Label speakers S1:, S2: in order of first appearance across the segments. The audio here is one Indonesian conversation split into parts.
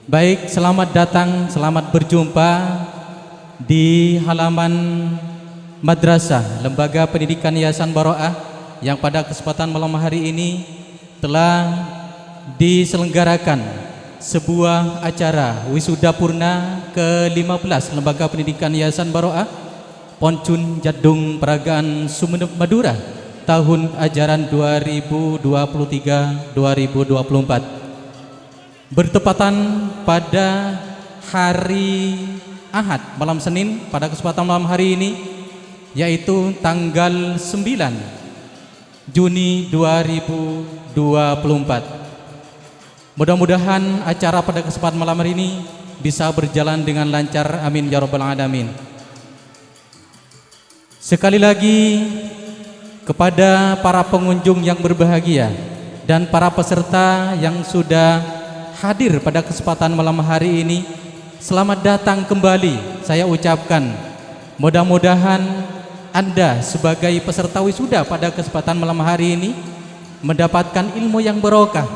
S1: Baik, selamat datang, selamat berjumpa di halaman Madrasah Lembaga Pendidikan Yayasan Baroah yang pada kesempatan malam hari ini telah diselenggarakan sebuah acara wisuda purna ke-15 Lembaga Pendidikan Yayasan Baroah Poncun Jadung Peragaan Sumeneb Madura tahun ajaran 2023-2024. Bertepatan pada hari Ahad malam Senin pada kesempatan malam hari ini, yaitu tanggal 9 Juni 2024. Mudah-mudahan acara pada kesempatan malam hari ini bisa berjalan dengan lancar, amin ya rabbal alamin. Sekali lagi kepada para pengunjung yang berbahagia dan para peserta yang sudah hadir pada kesempatan malam hari ini, selamat datang kembali saya ucapkan. Mudah-mudahan Anda sebagai peserta wisuda pada kesempatan malam hari ini mendapatkan ilmu yang barokah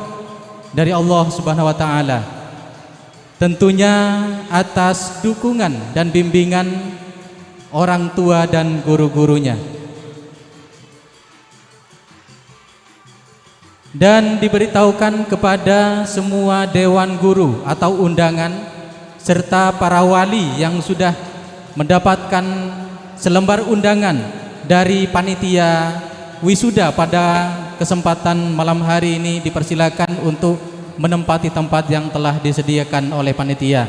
S1: dari Allah Subhanahu wa taala. Tentunya atas dukungan dan bimbingan orang tua dan guru-gurunya. Dan diberitahukan kepada semua dewan guru atau undangan serta para wali yang sudah mendapatkan selembar undangan dari panitia wisuda pada kesempatan malam hari ini, dipersilakan untuk menempati tempat yang telah disediakan oleh panitia.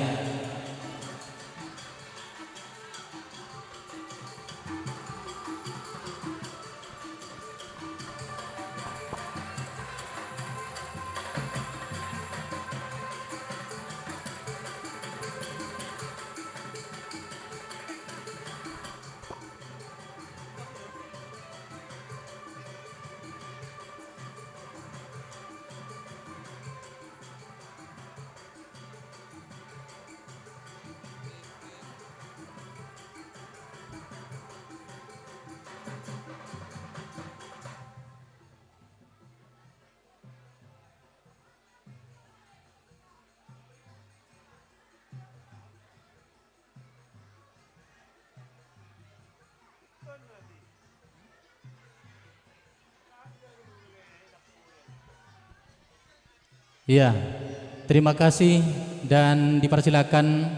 S1: Ya, terima kasih dan dipersilakan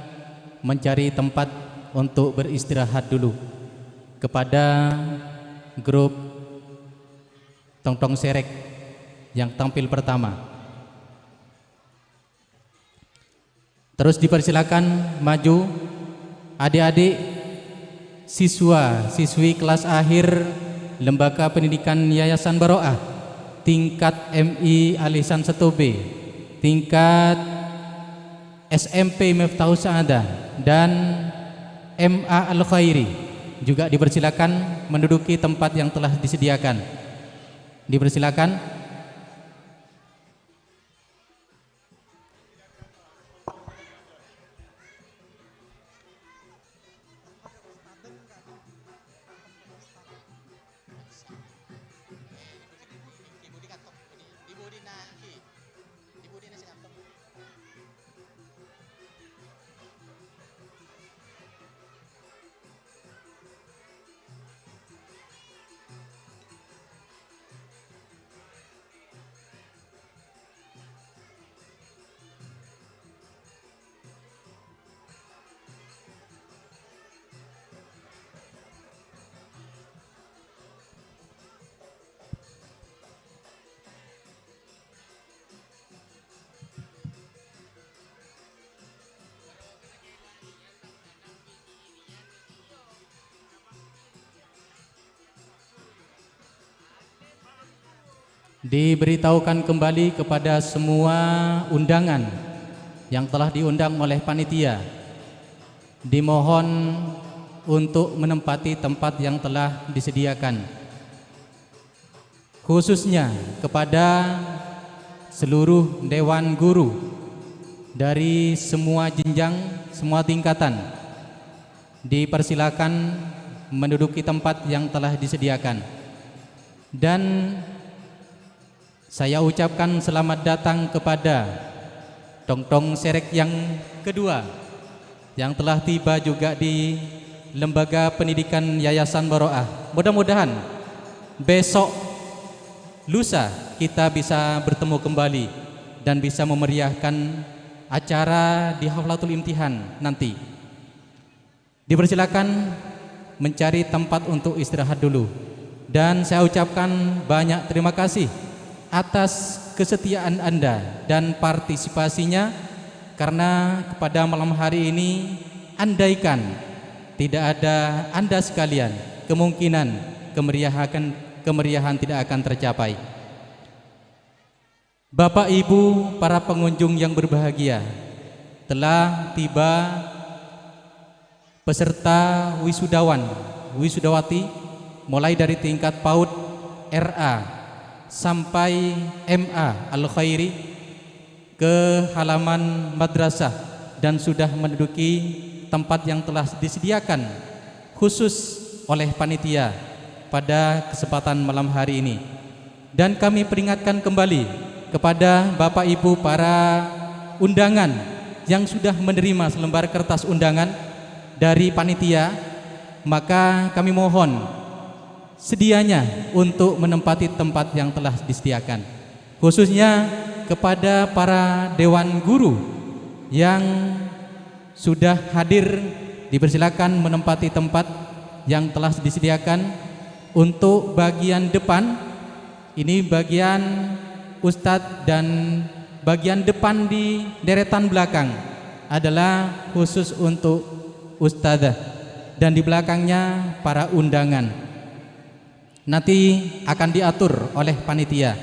S1: mencari tempat untuk beristirahat dulu. Kepada grup Tong-Tong Serek yang tampil pertama, terus dipersilakan maju adik-adik siswa-siswi kelas akhir Lembaga Pendidikan Yayasan Baroah tingkat MI Alisan Setobe, tingkat SMP Miftahus Sa'adah dan MA Al-Khairi juga dipersilakan menduduki tempat yang telah disediakan. Dipersilakan. Diberitahukan kembali kepada semua undangan yang telah diundang oleh panitia, dimohon untuk menempati tempat yang telah disediakan, khususnya kepada seluruh dewan guru dari semua jenjang, semua tingkatan. Dipersilakan menduduki tempat yang telah disediakan. Dan saya ucapkan selamat datang kepada tong-tong serek yang kedua yang telah tiba juga di Lembaga Pendidikan Yayasan Baroah. Mudah-mudahan besok lusa kita bisa bertemu kembali dan bisa memeriahkan acara di Haflatul Imtihan nanti. Dipersilakan mencari tempat untuk istirahat dulu. Dan saya ucapkan banyak terima kasih atas kesetiaan Anda dan partisipasinya, karena pada malam hari ini andaikan tidak ada Anda sekalian, kemungkinan kemeriahan tidak akan tercapai. Bapak Ibu para pengunjung yang berbahagia, telah tiba peserta wisudawan, wisudawati mulai dari tingkat PAUD RA sampai MA Al-Khairi ke halaman madrasah dan sudah menduduki tempat yang telah disediakan khusus oleh panitia pada kesempatan malam hari ini. Dan kami peringatkan kembali kepada Bapak Ibu para undangan yang sudah menerima selembar kertas undangan dari panitia, maka kami mohon sedianya untuk menempati tempat yang telah disediakan, khususnya kepada para dewan guru yang sudah hadir, dipersilakan menempati tempat yang telah disediakan. Untuk bagian depan, ini bagian ustadz, dan bagian depan di deretan belakang adalah khusus untuk ustadzah, dan di belakangnya para undangan. Nanti akan diatur oleh panitia.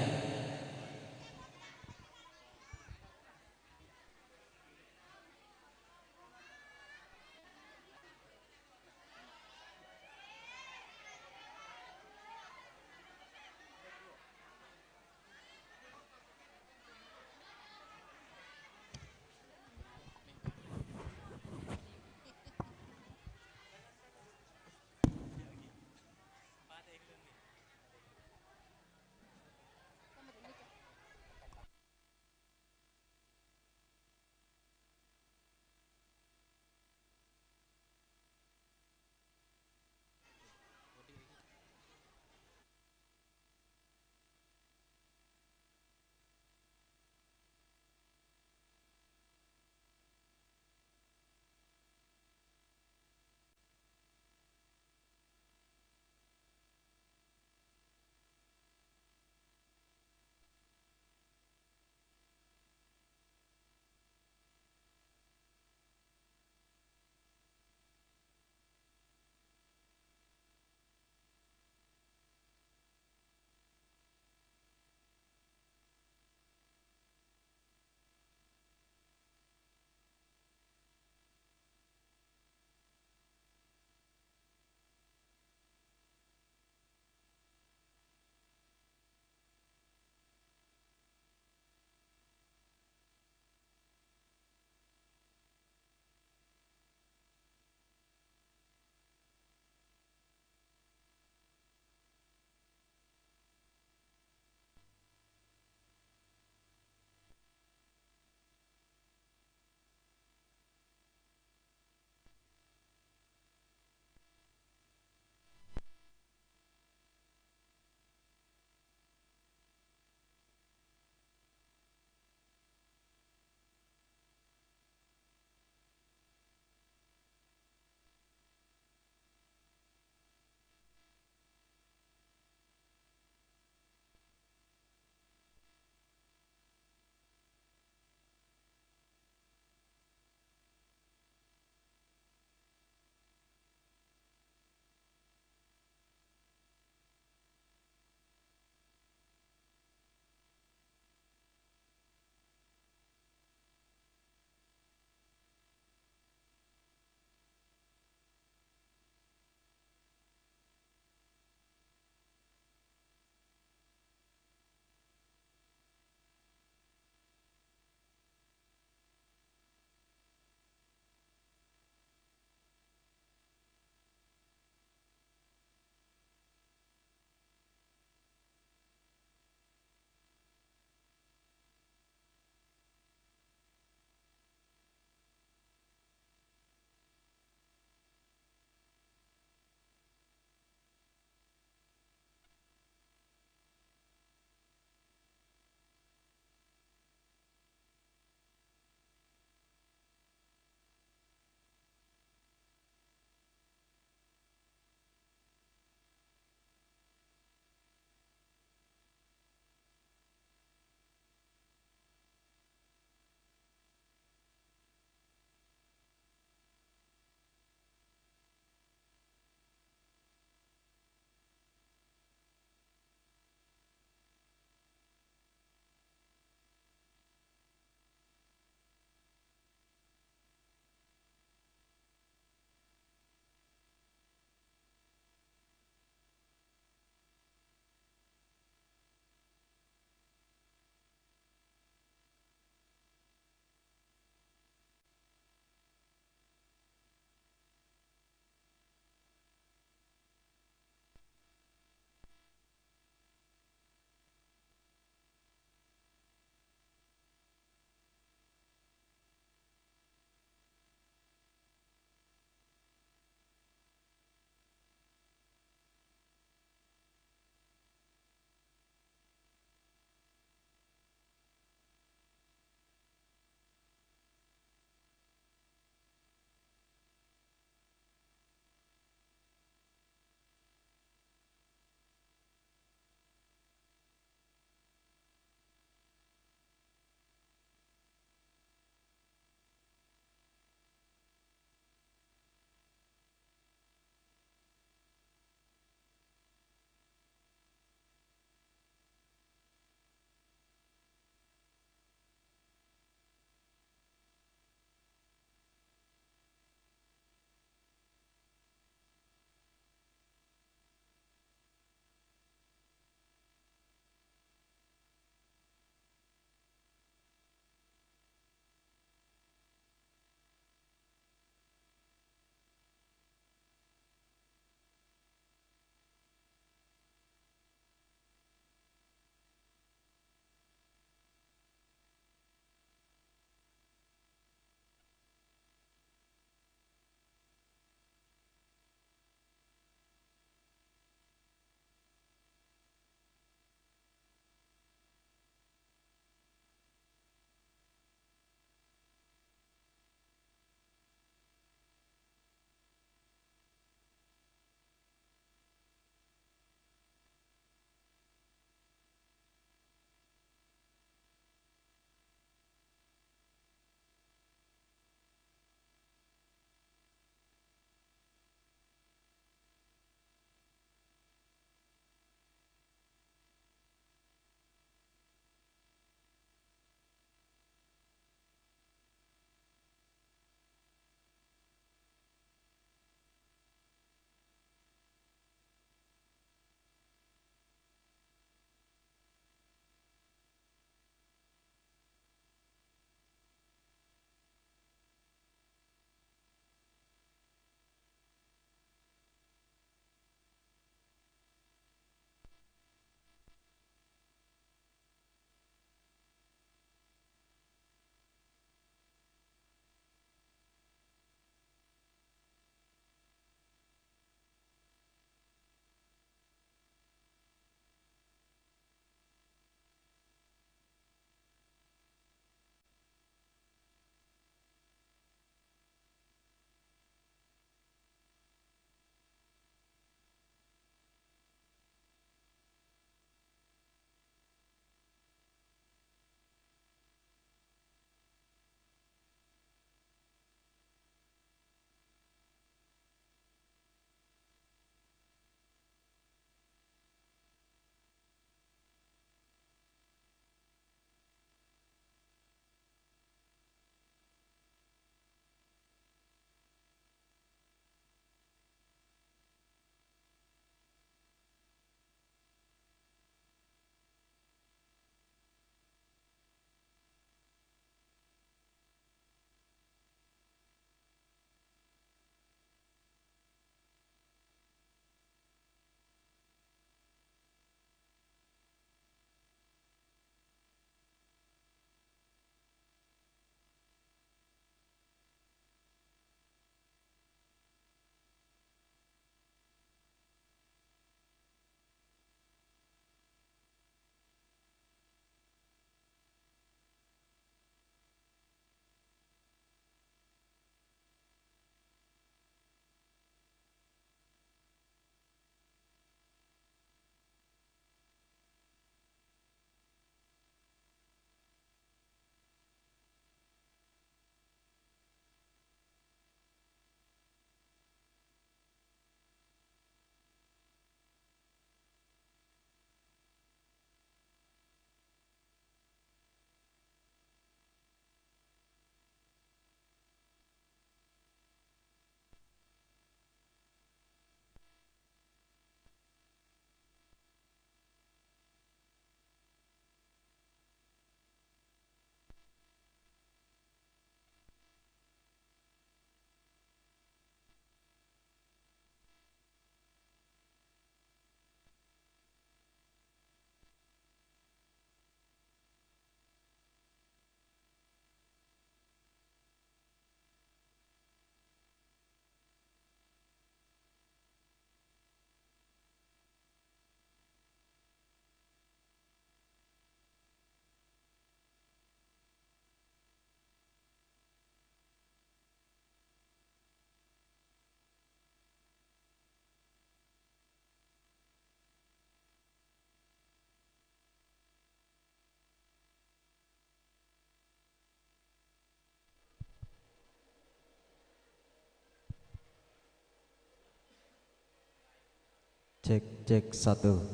S2: Cek satu.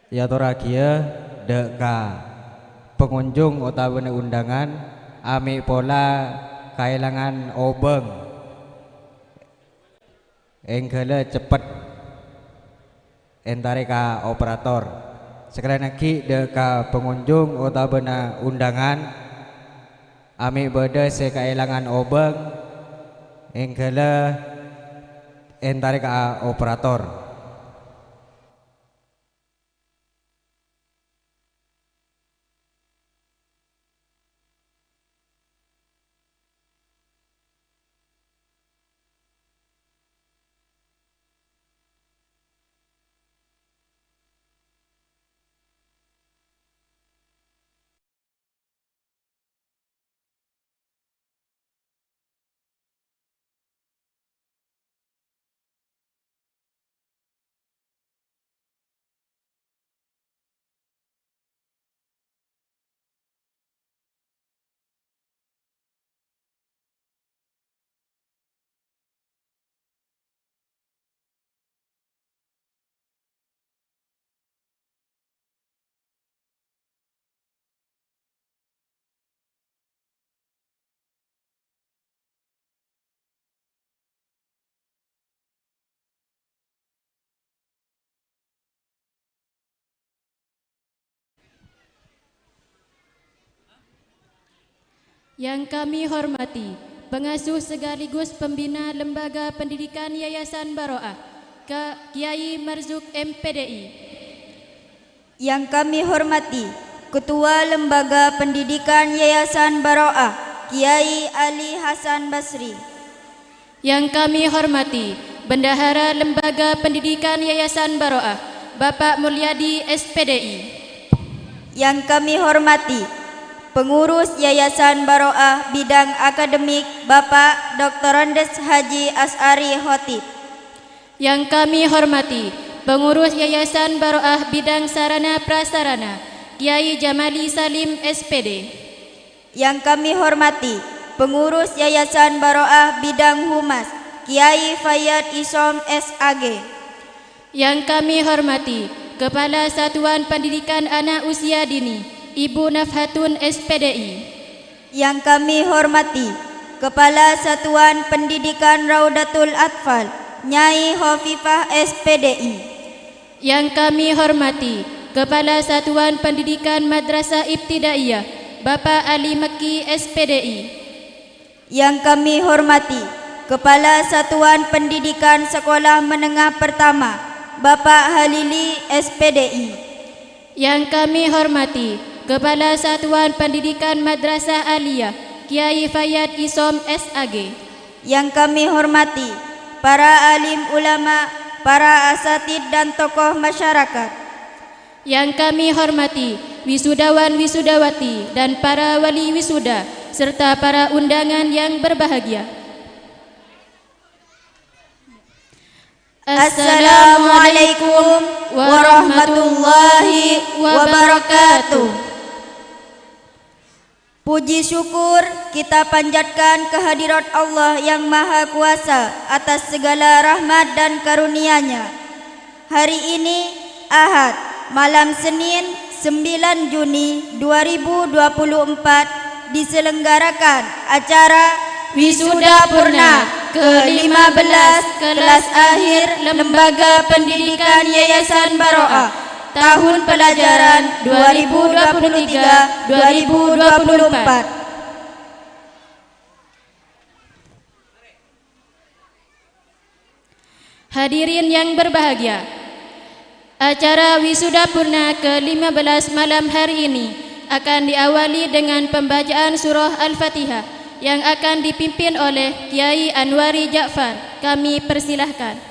S2: Ya toragia deka pengunjung utawa undangan ami pola kailangan obeng enggale cepet entare ka operator. Sekali lagi deka pengunjung utawa undangan ami beda sekailangan obeng enggale entare ka operator.
S3: Yang kami hormati pengasuh sekaligus pembina Lembaga Pendidikan Yayasan Baroah, Kiai Marzuk MPDI.
S4: Yang kami hormati Ketua Lembaga Pendidikan Yayasan Baroah, Kiai Ali Hasan Basri.
S3: Yang kami hormati Bendahara Lembaga Pendidikan Yayasan Baroah, Bapak Mulyadi SPDI.
S4: Yang kami hormati Pengurus Yayasan Baroah Bidang Akademik Bapak Dr. Andes Haji As'ari Khotib.
S3: Yang kami hormati Pengurus Yayasan Baroah Bidang Sarana Prasarana, Kiai Jamali Salim SPD.
S4: Yang kami hormati Pengurus Yayasan Baroah Bidang Humas, Kiai Fayyad Isom SAG.
S3: Yang kami hormati Kepala Satuan Pendidikan Anak Usia Dini, Ibu Nafhatun SPDI.
S4: Yang kami hormati Kepala Satuan Pendidikan Raudatul Atfal, Nyai Khofifah SPDI.
S3: Yang kami hormati Kepala Satuan Pendidikan Madrasah Ibtidaiyah, Bapak Ali Mekki SPDI.
S4: Yang kami hormati Kepala Satuan Pendidikan Sekolah Menengah Pertama, Bapak Halili SPDI.
S3: Yang kami hormati Kepala Satuan Pendidikan Madrasah Aliyah, Kiai Fayyad Isom SAG.
S4: Yang kami hormati para alim ulama, para asatid dan tokoh masyarakat.
S3: Yang kami hormati wisudawan wisudawati dan para wali wisuda serta para undangan yang berbahagia.
S4: Assalamualaikum warahmatullahi wabarakatuh. Puji syukur kita panjatkan kehadirat Allah yang Maha Kuasa atas segala rahmat dan karunia-Nya. Hari ini Ahad, malam Senin 9 Juni 2024 diselenggarakan acara Wisuda Purna ke-15 kelas akhir Lembaga Pendidikan Yayasan Baroah tahun pelajaran 2023-2024.
S3: Hadirin yang berbahagia, acara Wisuda Purna ke-15 malam hari ini akan diawali dengan pembacaan surah Al-Fatihah yang akan dipimpin oleh Kiai Anwari Ja'far. Kami persilahkan.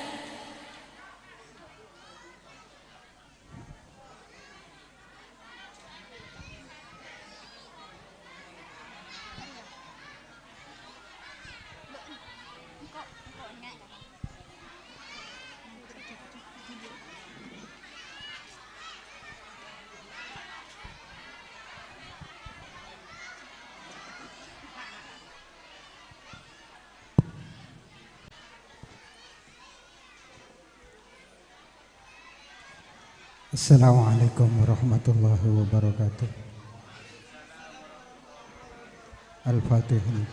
S5: Assalamualaikum warahmatullahi wabarakatuh. Al-Fatihah.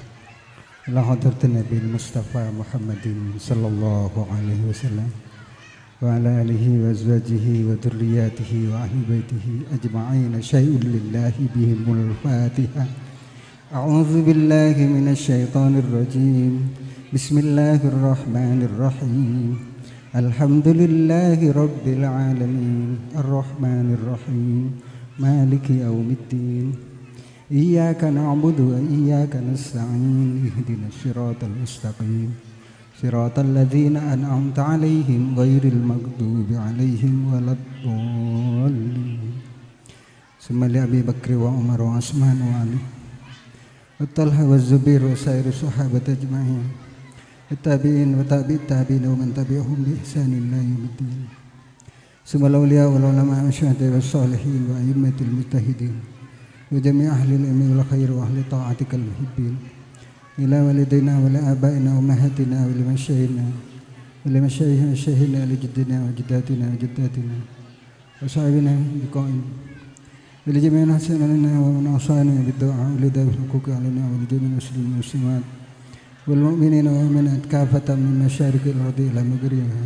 S5: Ila hadratin Nabi Mustafa Muhammadin sallallahu alaihi wasallam wa ala alihi wa azwajihi wa dhurriyyatihi wa ahli baitihi ajma'in syai'un lillahi bihimul Fatihah. A'udzu billahi minasy syaithanir rajim. Bismillahirrahmanirrahim. Alhamdulillahi rabbil alamin arrahmanir rahim maliki yaumiddin iyyaka na'budu wa iyyaka nasta'in ihdinas siratal mustaqim siratal ladzina an'amta 'alaihim ghairil maghdubi 'alaihim waladdallin. Sumali Abi Bakr wa Umar wa Utsman wa Ali wa Talha wa Zubair wa sairi sahabat ajma'in التابعين وتابع التابعين ومن تبعهم بإحسان إلى يوم الدين. ثم الأولياء والعلماء والشهداء والصالحين وأئمة المجتهدين وجميع أهل العلم والخير وأهل طاعتك المحبين إلى والدينا ولآبائنا وأمهاتنا ولمشايخنا ولمشايخنا لجدنا وجداتنا وجداتنا وصاحبنا بقائم ولجميع الحسن لنا ومن أوصانا بالدعاء ولذوي الحقوق علينا ولجميع المسلمين والمسلمات والمؤمنين والمؤمنات كافة من مشارق الأرض إلى مغربها.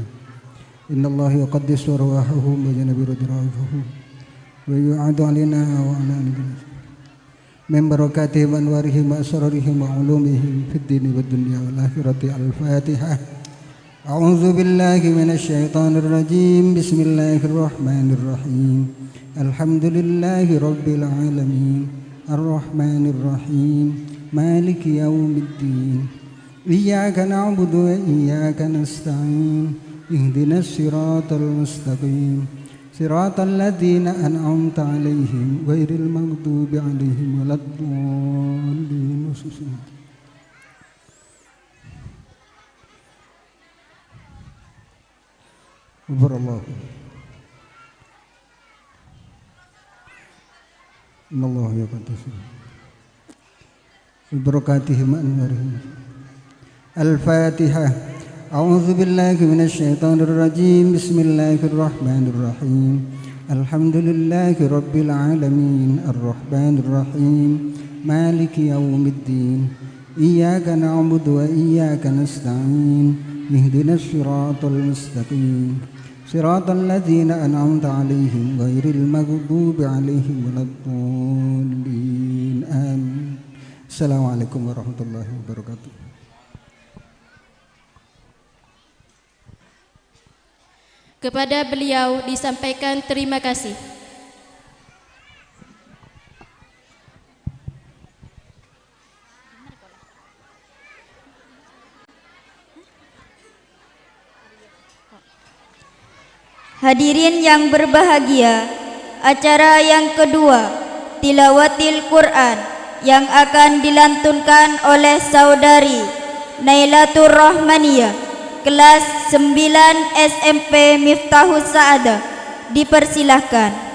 S5: إن الله يقدس أرواحهم وجنب رضائفهم ويعاد علينا وعلى من بركاتهم وأنوارهم وأسرارهم وعلومهم في الدين والدنيا والآخرة. الفاتحة. أعوذ بالله من الشيطان الرجيم. بسم الله الرحمن الرحيم. الحمد لله رب العالمين الرحمن الرحيم مالك يوم الدين إياك نعبد وإياك نستعين اهدنا الصراط المستقيم صراط الذين أنعمت عليهم غير المغضوب عليهم ولا الضالين. غفر الله. إن الله يقدس ببركاتهم وأنوارهم. الفاتحة. أعوذ بالله من الشيطان الرجيم. بسم الله الرحمن الرحيم. الحمد لله رب العالمين الرحمن الرحيم مالك يوم الدين إياك نعبد وإياك نستعين اهدنا الصراط المستقيم صراط الذين أنعمت عليهم غير المغضوب عليهم ولا الضالين. آمين. Assalamualaikum warahmatullahi wabarakatuh.
S3: Kepada beliau disampaikan terima kasih.
S4: Hadirin yang berbahagia, acara yang kedua, Tilawatil Quran, yang akan dilantunkan oleh saudari Nailatul Rahmaniyah kelas 9 SMP Miftahus Sa'adah. Dipersilahkan.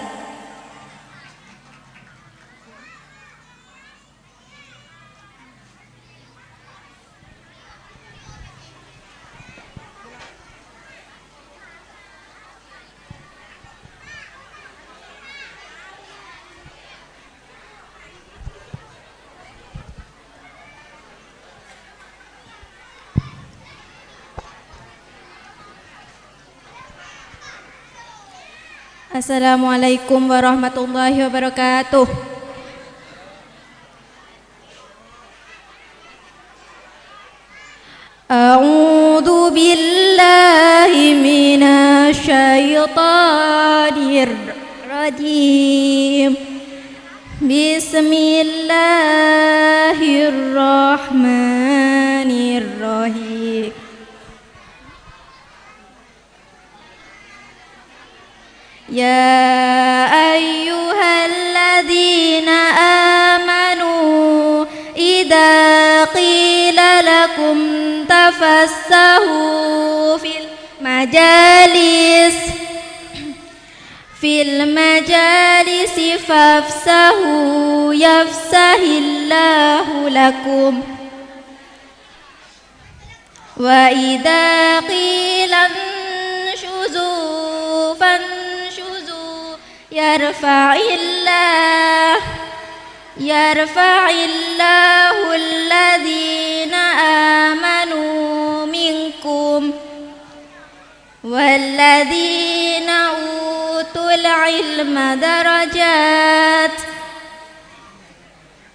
S3: Assalamualaikum warahmatullahi wabarakatuh. A'udzu billahi minasy syaithanir rajim. Bismillahirrahmanirrahim. Ya ayyuhalladzina amanu idza qila lakum tafassahu fil majalis fafsahu yafsahillahu lakum wa idza qila anshuzu fanshuzu
S4: يرفع الله الذين آمنوا منكم والذين أوتوا العلم درجات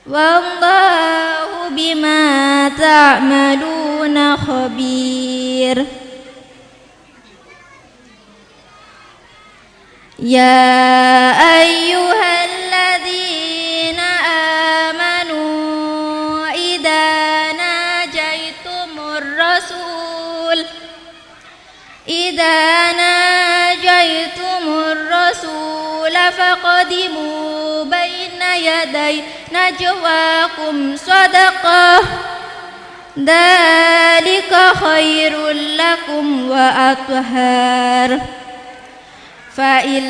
S4: والله بما تعملون خبير يا أيها الذين آمنوا إذا ناجيتم الرسول فقدموا بين يدي نجواكم صدقة ذلك خير لكم وأطهر فإن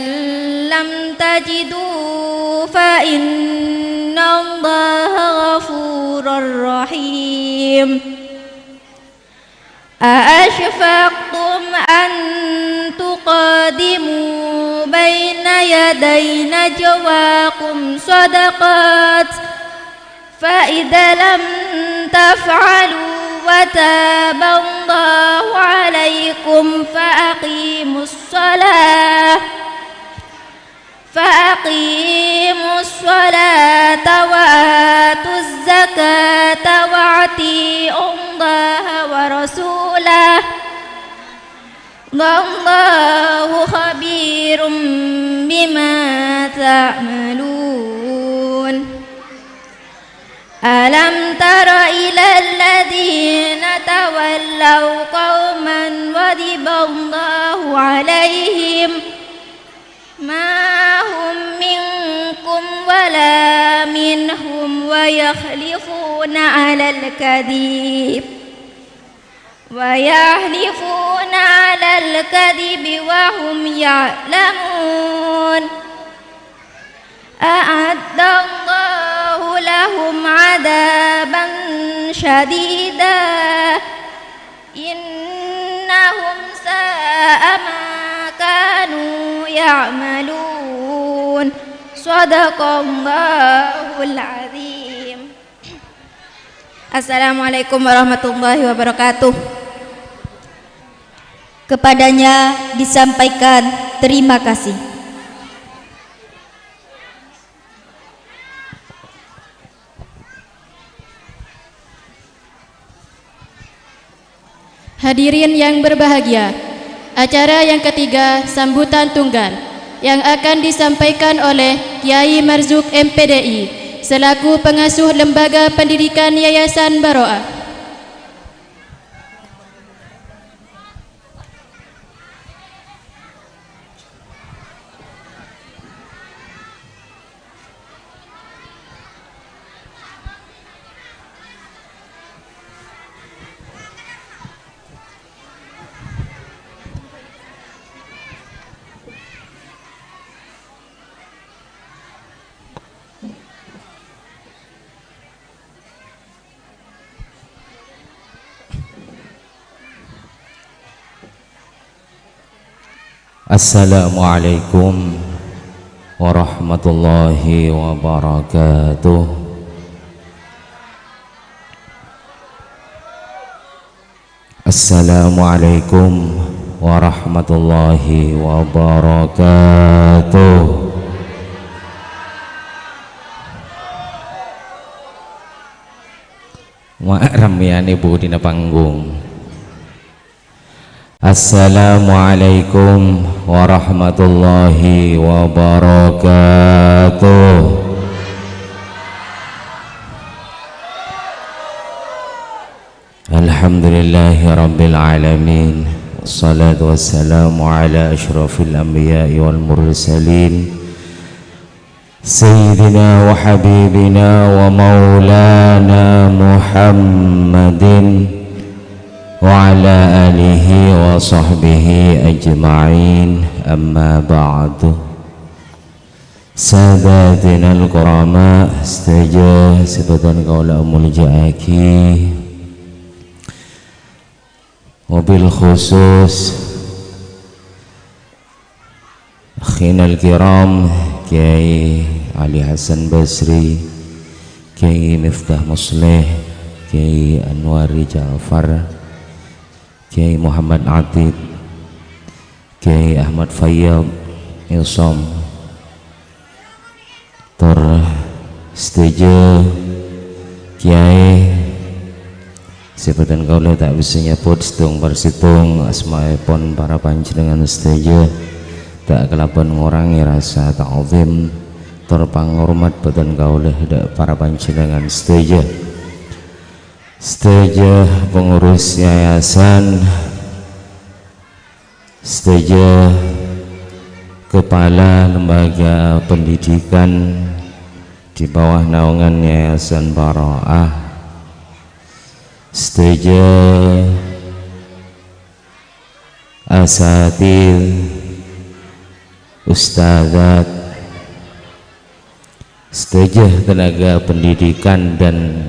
S4: لم تجدوا فإن الله غفور رحيم أأشفقتم أن تقدموا بين يدي نجواكم صدقات فإذا لم تفعلوا وتاب الله عليكم فأقيموا الصلاة وآتوا الزكاة وأطيعوا الله ورسوله والله خبير بما تعملون ألم تر إلى الذين تولوا قوما غضب الله عليهم ما هم منكم ولا منهم ويحلفون على الكذب وهم يعلمون أعد الله لهم عذابا شديدا إنهم ساء ما كانوا يعملون صدق الله العظيم. Assalamualaikum warahmatullahi wabarakatuh. Kepadanya disampaikan terima kasih.
S3: Hadirin yang berbahagia, acara yang ketiga sambutan tunggal yang akan disampaikan oleh Kiai Marzuk MPDI selaku pengasuh Lembaga Pendidikan Yayasan Baroah.
S6: Assalamualaikum warahmatullahi wabarakatuh. Assalamualaikum warahmatullahi wabarakatuh. Ramyane Bu dina panggung. Assalamualaikum warahmatullahi wabarakatuh. Alhamdulillahi rabbil alamin. Wassalatu wassalamu ala ashrafil anbiya'i wal mursalin Sayyidina wa habibina wa maulana Muhammadin wa ala alihi wa sahbihi ajma'in, amma ba'du. Sadatina al-kurama, setuju sebatan kaula umul ja'aki, wabil khusus akhina al-kiram Kiai Ali Hasan Basri, Kiai Miftah Musleh, Kiai Anwari Ja'far, Kiai Muhammad Atib, Kiai Ahmad Fayyad Ilsom, Tor setuju Kiai sebatan kaula tak bisa nyebut setung persitung asmaipun para panjenengan setuju tak kelapan ngurangi rasa ta'zim tur panghormat batan kaula para panjenengan setuju pengurus yayasan, setuju kepala lembaga pendidikan di bawah naungan Yayasan Bara'ah, setuju asatidz, ustadzat, setuju tenaga pendidikan dan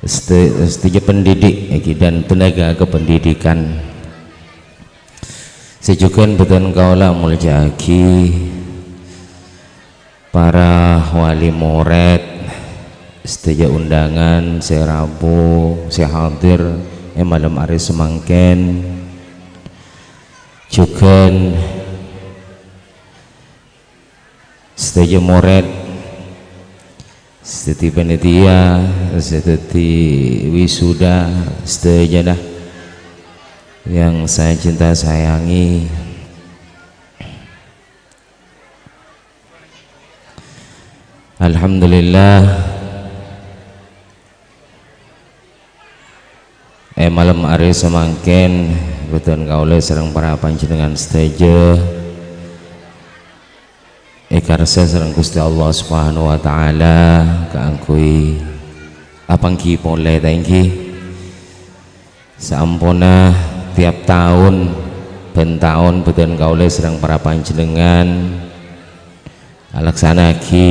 S6: setuju pendidik dan tenaga kependidikan. Sejukan beton kaula muljaki para wali murid, setuju undangan serabu sehadir malam hari semangken juga setuju murid, setuju panitia, setuju wisuda, setuju dah yang saya cinta sayangi. Alhamdulillah malam hari semangken beton kaula sareng para panjenengan setuju karsa sareng Gusti Allah Subhanahu wa taala kaangkui apangki pole tangki sampuna tiap tahun ben tahun beton kaula sareng para panjenengan alaksanaki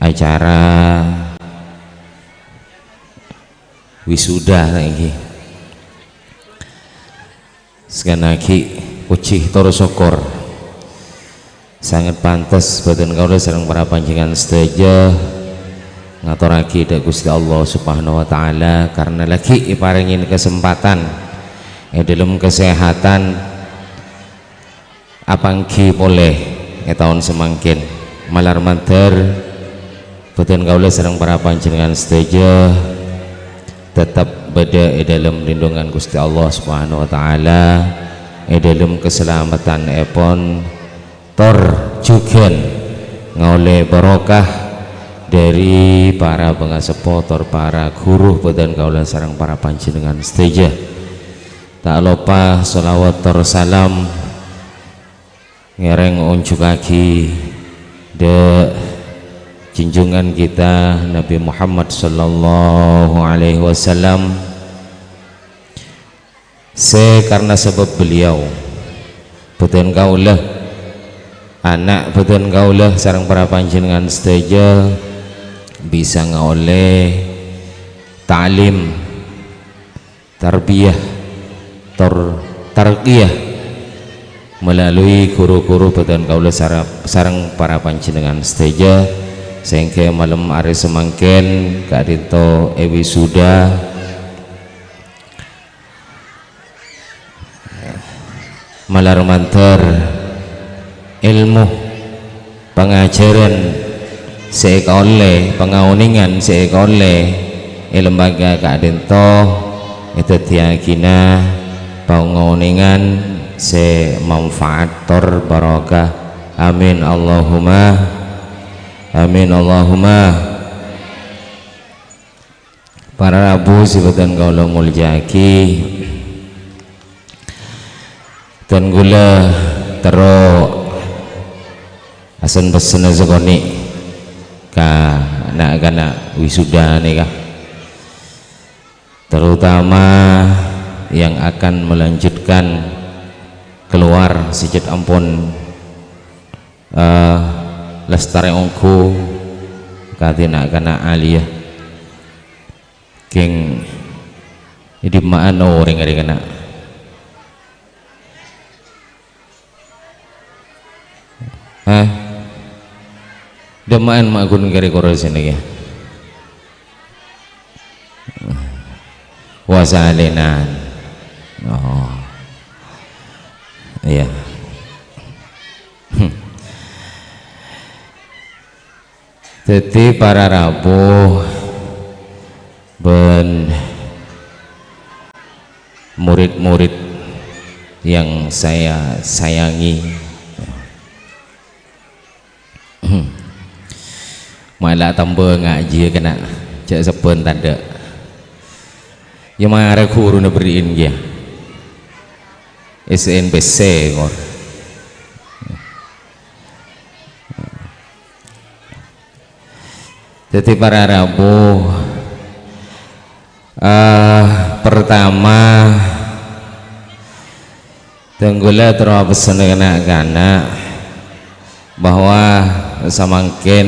S6: acara wisuda lagi sekanaki ucih toro syukur sangat pantas badan kaula sareng para panjenengan setuju ngaturake dak Gusti Allah Subhanahu wa taala karena lagi iparingin kesempatan dalam kesehatan apangki boleh tahun semangkin malar manter badan kaula sareng para panjenengan setuju tetap berada dalam lindungan Gusti Allah Subhanahu wa taala dalam keselamatan epon tor juga ngoleh barokah dari para pengasepo tor para guru badan kaula sareng para panjenengan setuju tak lupa sholawat tor salam ngereng unjukaki de junjungan kita Nabi Muhammad sallallahu alaihi wasallam karena sebab beliau beton kaulah anak beton kaulah sareng para panjenengan setuju bisa ngoleh ta'lim tarbiyah tarqiyah melalui guru-guru beton kaula sareng para panjenengan setuju sehingga malam hari semangken kadito wisuda malar manter ilmu pengajaran seekole pengauningan seekole lembaga kadito itu tiakina pengauningan se manfaat tor barokah amin Allahumma amin Allahumma. Para rabu sibatan kaula muljaki dan gula tero asan pesen zakoni ka anak-anak wisuda nih kah terutama yang akan melanjutkan keluar sejak ampun lestari ongku katina kana aliyah king idi maano ring kena Hah? Demaan mak gun kari koros ini ya. Wasalinan. Oh. Iya. Jadi para rabuh ben murid-murid yang saya sayangi, malah tambah ngaji kena cek sepen tanda yang mana guru beriin dia SNPC kor. Jadi para rabuh pertama tenggula terus pesan kena bahwa samangkin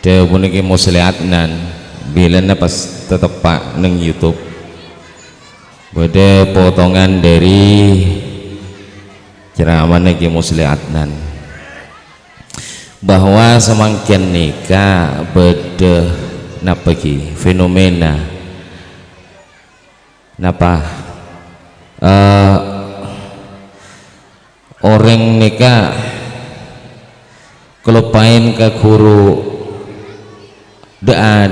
S6: dia puniki muslihatnan bilana pas tetep pak neng YouTube beda potongan dari ceramah niki muslihatnan bahwa semakin nikah beda napa ki fenomena napa orang nikah kelupain ke guru doa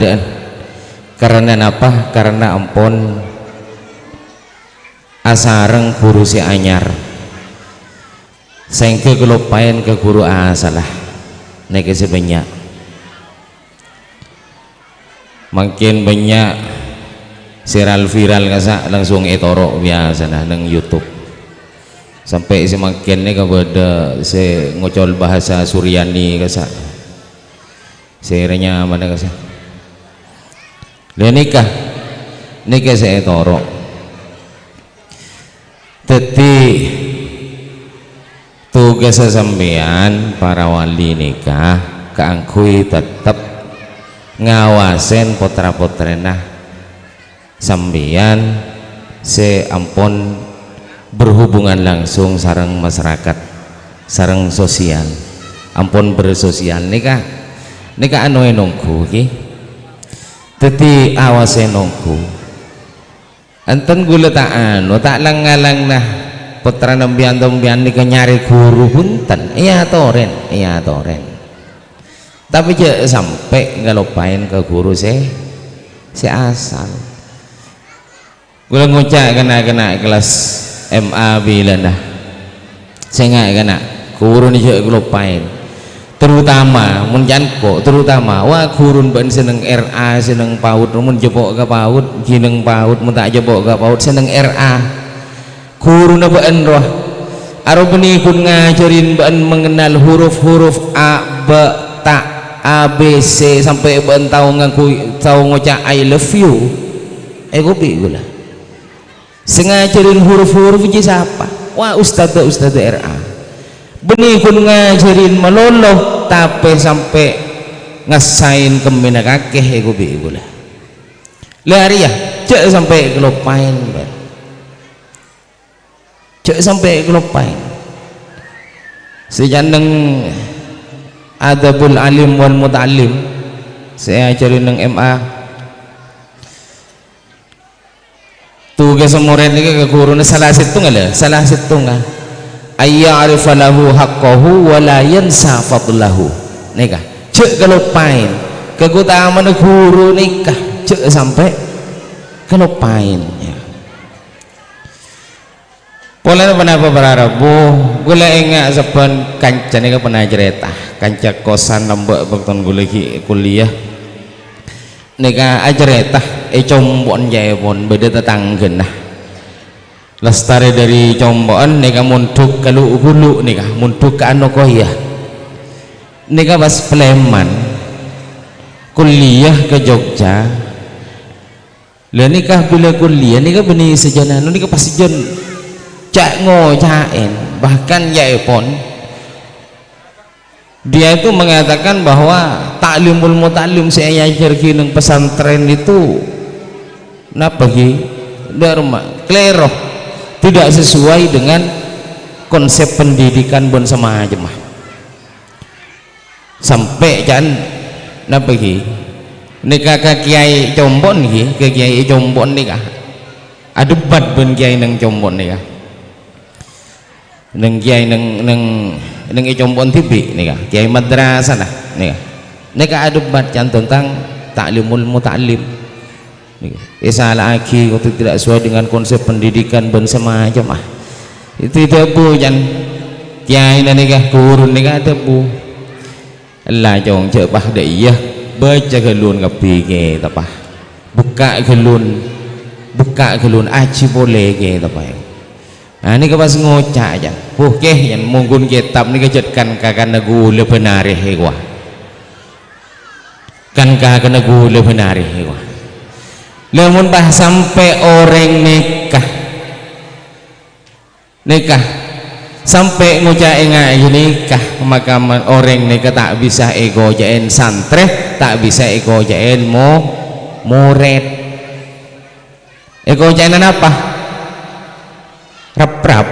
S6: karena napa karena ampun asareng guru si anyar sehingga kelupain ke guru salah nek sebanyak makin banyak viral kasa langsung etoro biasa nah nang YouTube sampai semakin nih kepada se ngocol bahasa Suryani kasa serenya mana kasa nikah saya etoro teti tugas sampean para wali nikah keangkui tetap ngawasen putra-putrena sampean seampun berhubungan langsung sareng masyarakat sareng sosial ampun bersosial nikah anu nunggu ki teti awasen nunggu enten gula tak lang-lang nah putra nembian nikah nyari guru punten iya toren tapi jangan sampai ngelupain ke guru si asal gue ngucap kena kelas MA bilang dah saya nggak kena guru ni juga ngelupain terutama menjanko terutama wah guru ben seneng RA seneng PAUD mun jebok ke PAUD gineng PAUD mun tak jebok ke PAUD seneng RA guru na baan roh aro benikun ngajarin baan mengenal huruf-huruf A, B, Ta, A, B, C sampai baan tahu ngocak I love you kopi gula sengajarin huruf-huruf je siapa wah ustad RA benikun ngajarin meloloh tapi sampai ngasain kemina kakeh kopi gula lari ya cek sampai kelupain cek sampai kelupain sejaneng adabul alim wal muta'alim saya ajarin neng MA tugas murid ini ke guru salah situng ayya'rifa lahu haqqahu wa la yansa fadlahu nikah cek kelupain keutamaan guru nikah cek sampai kelupain pola kenapa berarabu gula ingat sepen kancan ini pernah cerita kanca kosan nambah waktu gula kuliah nikah ajareta combon jayapon beda tetanggen nah lestari dari combon nikah muntuk kalau gulu nikah muntuk ke Anokoya nikah pas Sleman kuliah ke Jogja lah nikah bila kuliah nikah benih sejanan nikah pas sejan cak ngocain bahkan yaipon dia itu mengatakan bahwa taklimul mutalim saya ajar kineng pesantren itu napa ki dharma kleroh tidak sesuai dengan konsep pendidikan bon sama jemaah sampai kan napa ki nika ka kiai Combon ki ke kiai Combon nika ada debat ben kiai nang Combon nika nang kiai nang Combon tibi nika kiai madrasah nah nika ada debat kan tentang taklimul muta'allim salah aki waktu tidak sesuai dengan konsep pendidikan ben semacam itu bu jan kiai nika guru nika bu lah jong cepah deh iya baca gelun kapi ke tapah buka gelun aci boleh ke tapah ini pas ngocak aja oke yang mungkin kitab ini kejadian kakak nagu lebenari hewa kan kakak nagu lebenari hewa namun bah sampai orang nikah sampai ngucap nikah maka orang nikah tak bisa ego jain santre tak bisa ego jain murid ego jainan apa rap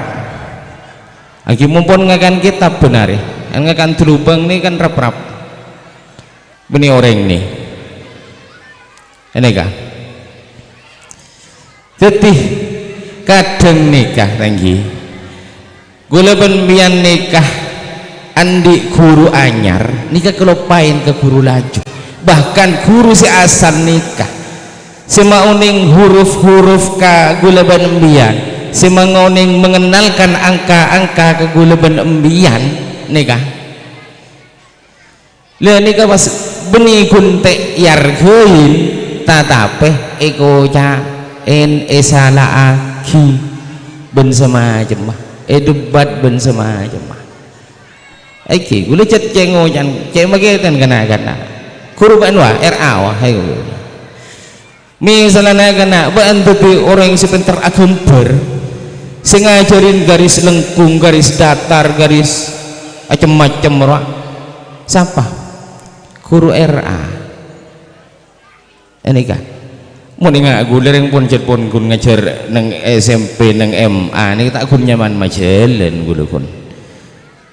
S6: lagi mumpun ngakan kitab benar ngakan telubang ini kan rap ini orang nih ini kah jadi kadang nikah lagi gula benbian nikah andi guru anyar nikah kelopain ke guru laju bahkan guru si asal nikah si mauning huruf-huruf ka gula benbian si mauning mengenalkan angka-angka ke gula benbian nikah le nikah pas beni gunte yargein tatape eko ca en esala aki ben semacam debat ben semacam iki gula cet cengo jan cek magetan kana kurban wa RA wa hai misalnya kana bantu orang yang pintar agamber sing ngajarin garis lengkung garis datar garis macam-macam ora siapa guru RA ini kan mau nggak guler yang pun cet pun kun ngajar neng SMP neng MA ini tak kun nyaman majalan gula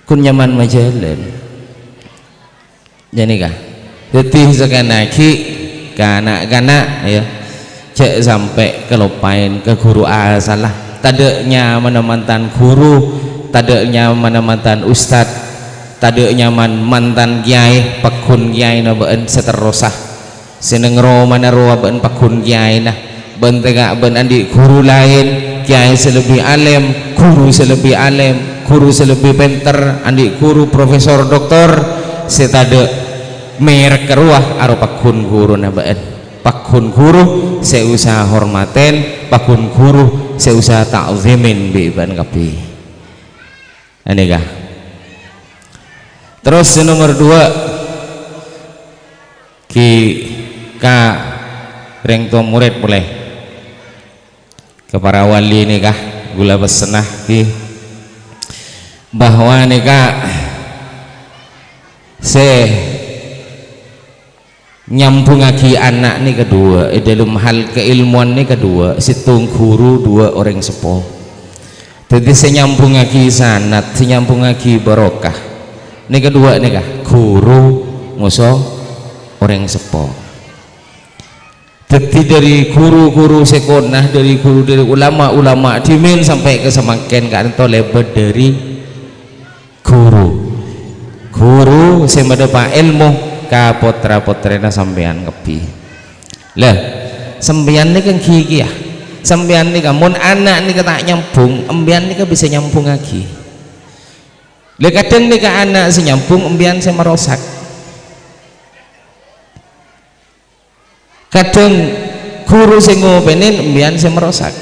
S6: kun nyaman majalan jadi kah jadi sekanaki kanak-kanak ya cek sampai kelupain ke guru asalah tadanya menemantan guru tadanya menemantan ustad tadanya mantan kiai pakun kiai nabaan seterusah seneng ro mana ro ben pakun kiai nah ben tega ben andi guru lain kiai selebih alim guru selebih alim guru selebih pinter andi guru profesor doktor setade merek keruah aro pakun guru na ben pakun guru seusah hormaten pakun guru seusah ta'zimin bi ban kapi ane kah terus nomor 2 ki ka reng tua murid boleh ke para wali nikah gula besenah ki bahwa nikah se nyambung lagi anak ni kedua dalam hal keilmuan ni kedua situng guru 2 orang sepuh jadi saya nyambung lagi sanat saya nyambung lagi barokah ni kedua nikah guru musuh orang sepuh. Jadi dari guru-guru sekonah dari ulama-ulama dimin sampai ke semakin kan to lebat dari guru saya mendapat ilmu ka potra-potrena sampean kepi lah sampean ini kan gigi ya sampean ini kan mun anak ini tak nyambung embian ini kan bisa nyambung lagi lah kadang ini kan anak si nyambung embian saya merosak kadang guru sing ngopenin embian saya merosak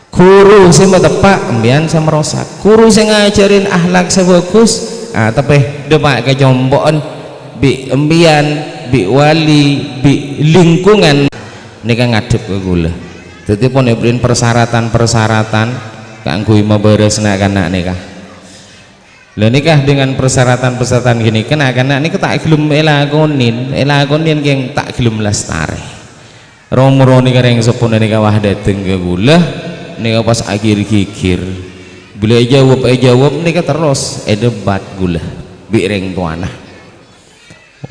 S6: guru sing tepak embian saya merosak guru sing ngajarin akhlak sebagus tapi depak kejombon bi embian bi wali bi lingkungan ini kan ngadep ke gula jadi pun diberiin persyaratan kanggo mabares nak anak nikah lah nikah dengan persyaratan gini kena anak ini tak gelem elakonin yang tak gelem lestari romro nikah yang sepun nikah wah dateng ke gula nikah pas akhir kikir bila jawab nikah terus debat gula bi reng tuanah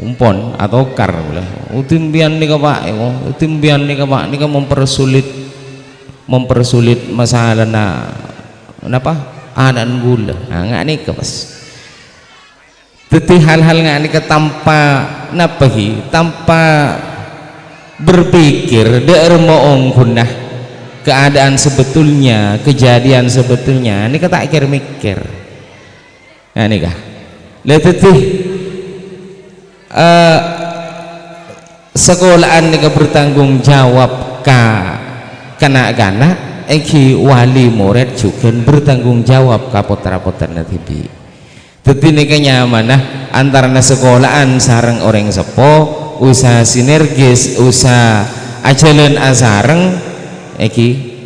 S6: umpon atau kar boleh utimbian nika Pak utimbian nika Pak nika mempersulit masalah napa anan gula nggak nika pas teti hal-hal nggak nika tanpa napahi tanpa berpikir der moong kunah keadaan sebetulnya kejadian sebetulnya nika tak mikir nah nika lihat teti sekolahan nika bertanggung jawab kanak-kanak eki wali murid juga bertanggung jawab ka putra-putrana tibi teti nika nyamanah antara sekolahan sareng orang sepo usaha sinergis usaha ajalan asareng eki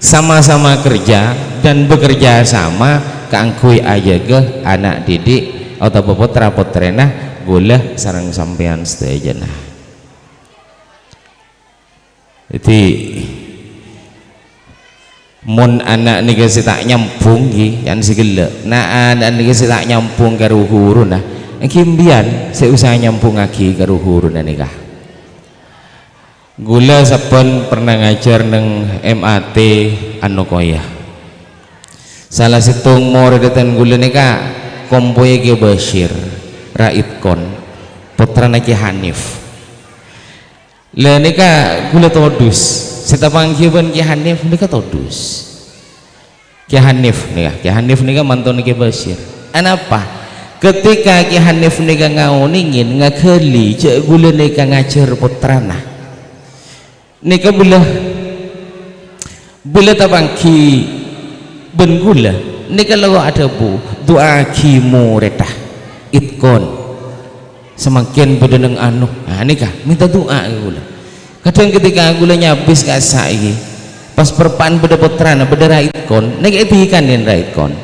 S6: sama-sama kerja dan bekerja sama kangkui aja ke anak didik atau putra-putrena boleh sarang sampean sedayana. Jadi mun anak nika tak nyambung nggih yan sigele. Nah anak nika tak nyambung karo guru nah. Iki mbiyen saya usaha nyambung lagi karo guru nika. Gula saben pernah ngajar neng MAT Anokoya. Salah satu murid gula nika kompoe Ki Bashir Raitkon putra Ki Hanif le nika gula todus setapang kiban Ki Hanif nika todus Ki Hanif nika mantun Ki Bashir anapa ketika Ki Hanif nika ngauningin ngakeli cek gula nika ngajar putrana nika bila tapang ki ben gula nika lawa ada bu doa ki muredah itkon semakin bedeneng anu nah nikah minta doa gula kadang ketika gula nyabis ka saiki pas perpaan beda putrana beda raitkon nek etikan den raitkon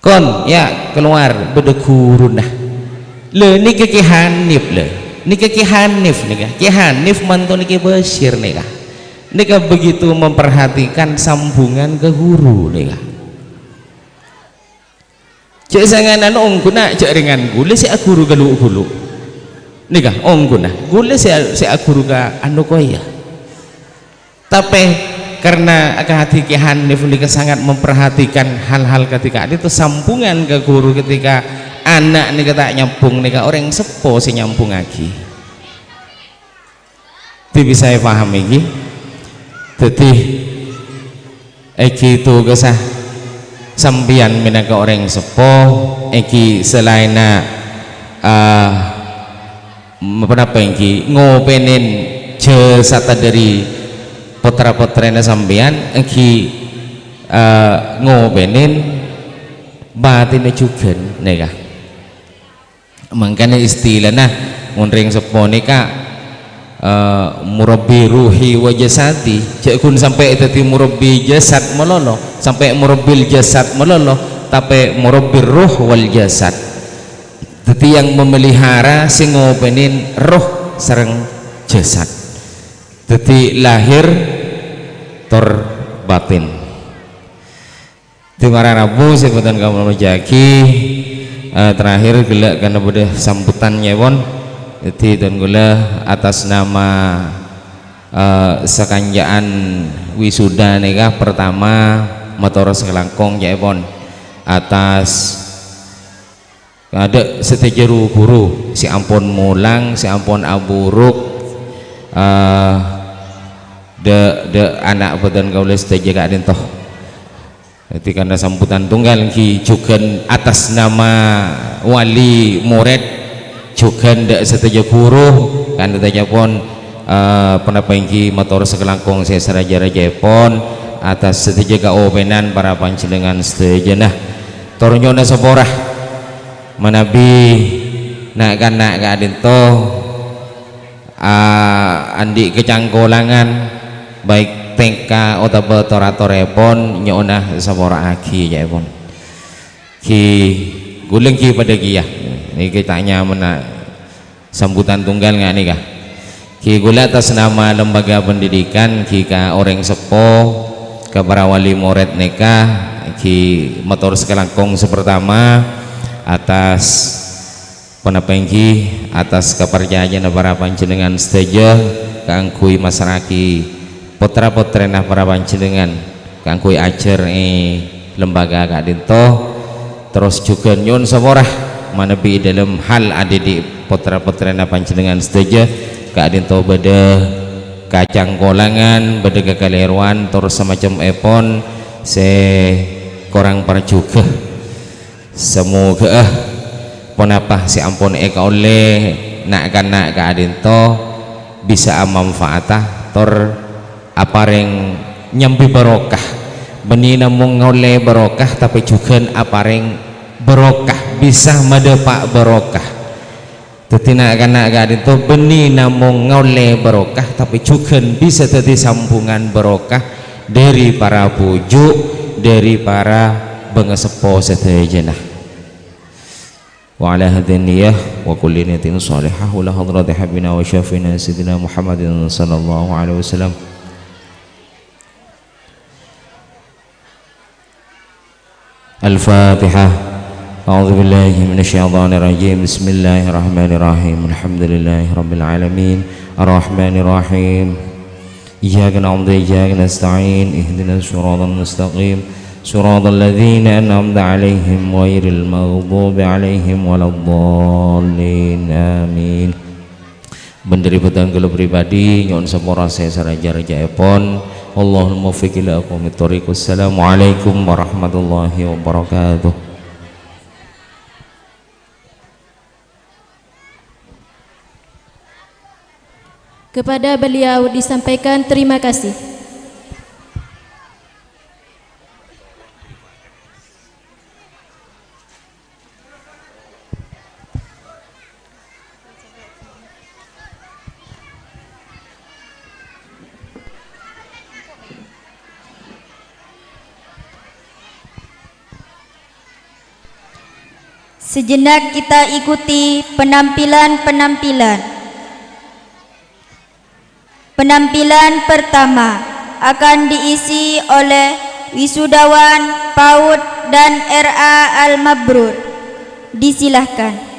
S6: kon ya keluar beda guru nah le nika Ki Hanif le nika Ki Hanif nika Ki Hanif mantu Ki Bashir nika begitu memperhatikan sambungan ke guru nika cek sanganan ongkuna cek ringan gule si guru galu nika ongkuna gule si guru ga Anokoya tapi karena hati Ki Hanif nika sangat memperhatikan hal-hal ketika itu sambungan ke guru ketika anak nika tak nyambung nika orang sepo si nyambung lagi itu bisa saya paham ini jadi iki itu kesah sambian minaka orang sepuh iki selain apa iki ngopenin jasata dari putra-putranya sambian iki ngopenin batinnya juga nika makanya istilahnya ngundring sepuh nika murabbi ruhi wa jasadi cek kun sampai tadi murabbi jasad melolo sampai murabbil jasad melolo tapi murabbi ruh wal jasad jadi yang memelihara sing ngopenin roh sareng jasad jadi lahir tor batin di marah Rabu sebutan kamu menjaki terakhir gelak karena udah sambutannya pun jadi dan gula atas nama sekanjaan wisuda nikah pertama motor selangkong jaipon atas ada setejeru guru si ampun mulang si ampun aburuk de anak badan kaulah seteje kadin toh jadi karena sambutan tunggal ki juga atas nama wali murid juga ndak seteja guru kan tanya pun penapengki motor sekelangkong saya seraja-raja pon atas seteja kaopenan para panjenengan seteja tornyona seporah manabi nak kadin toh andi kecangkolangan baik tengka atau toratorepon nyona seporah aki ya pon ki guleng ki pada kia ini kita tanya mana sambutan tunggal nggak nih kah ki gula atas nama lembaga pendidikan ki ka orang sepo ke para wali murid nikah ki motor sekelangkong sepertama atas Panapenggi atas kepercayaan para panjenengan sedaya kanggo masyarakat putra-putrena para panjenengan kanggo ajar lembaga kadinto, terus juga nyun sawarah manebi dalam hal ada di putra-putrena panjenengan sedaya kadinto beda kacang kolangan beda kekaliruan terus semacam epon se korang perjuga semoga ponapa si ampun eka oleh nak kadinto bisa manfaatah tor apareng nyambi barokah beni namung ngoleh barokah tapi juga apareng barokah bisa mendapat barokah tetina nak kadinto beni namung ngoleh barokah tapi juga bisa jadi sambungan barokah dari para bujuk dari para bengesepo sedaya wa ala hadhihi niyyah wa kulli niyatin shalihah wa la hadrati habibina wa syafina sayyidina Muhammadin sallallahu alaihi wasallam. Al-Fatihah. A'udzu billahi minasyaitonir rajim. Bismillahirrahmanirrahim. Alhamdulillahirabbil alamin. Arrahmanir rahim. Iyyaka na'budu wa iyyaka nasta'in. Ihdinas siratal mustaqim. صراط الذين أنعمت عليهم غير المغضوب عليهم ولا الضالين آمين. Benderi betan kula pribadi nyon sepora saya saraja-raja epon Allahul muwaffiq ila aqwamit thoriq. Assalamualaikum warahmatullahi wabarakatuh.
S3: Kepada beliau disampaikan terima kasih.
S4: Sejenak kita ikuti penampilan-penampilan. Penampilan pertama akan diisi oleh wisudawan PAUD dan RA Al-Mabrur. Disilahkan.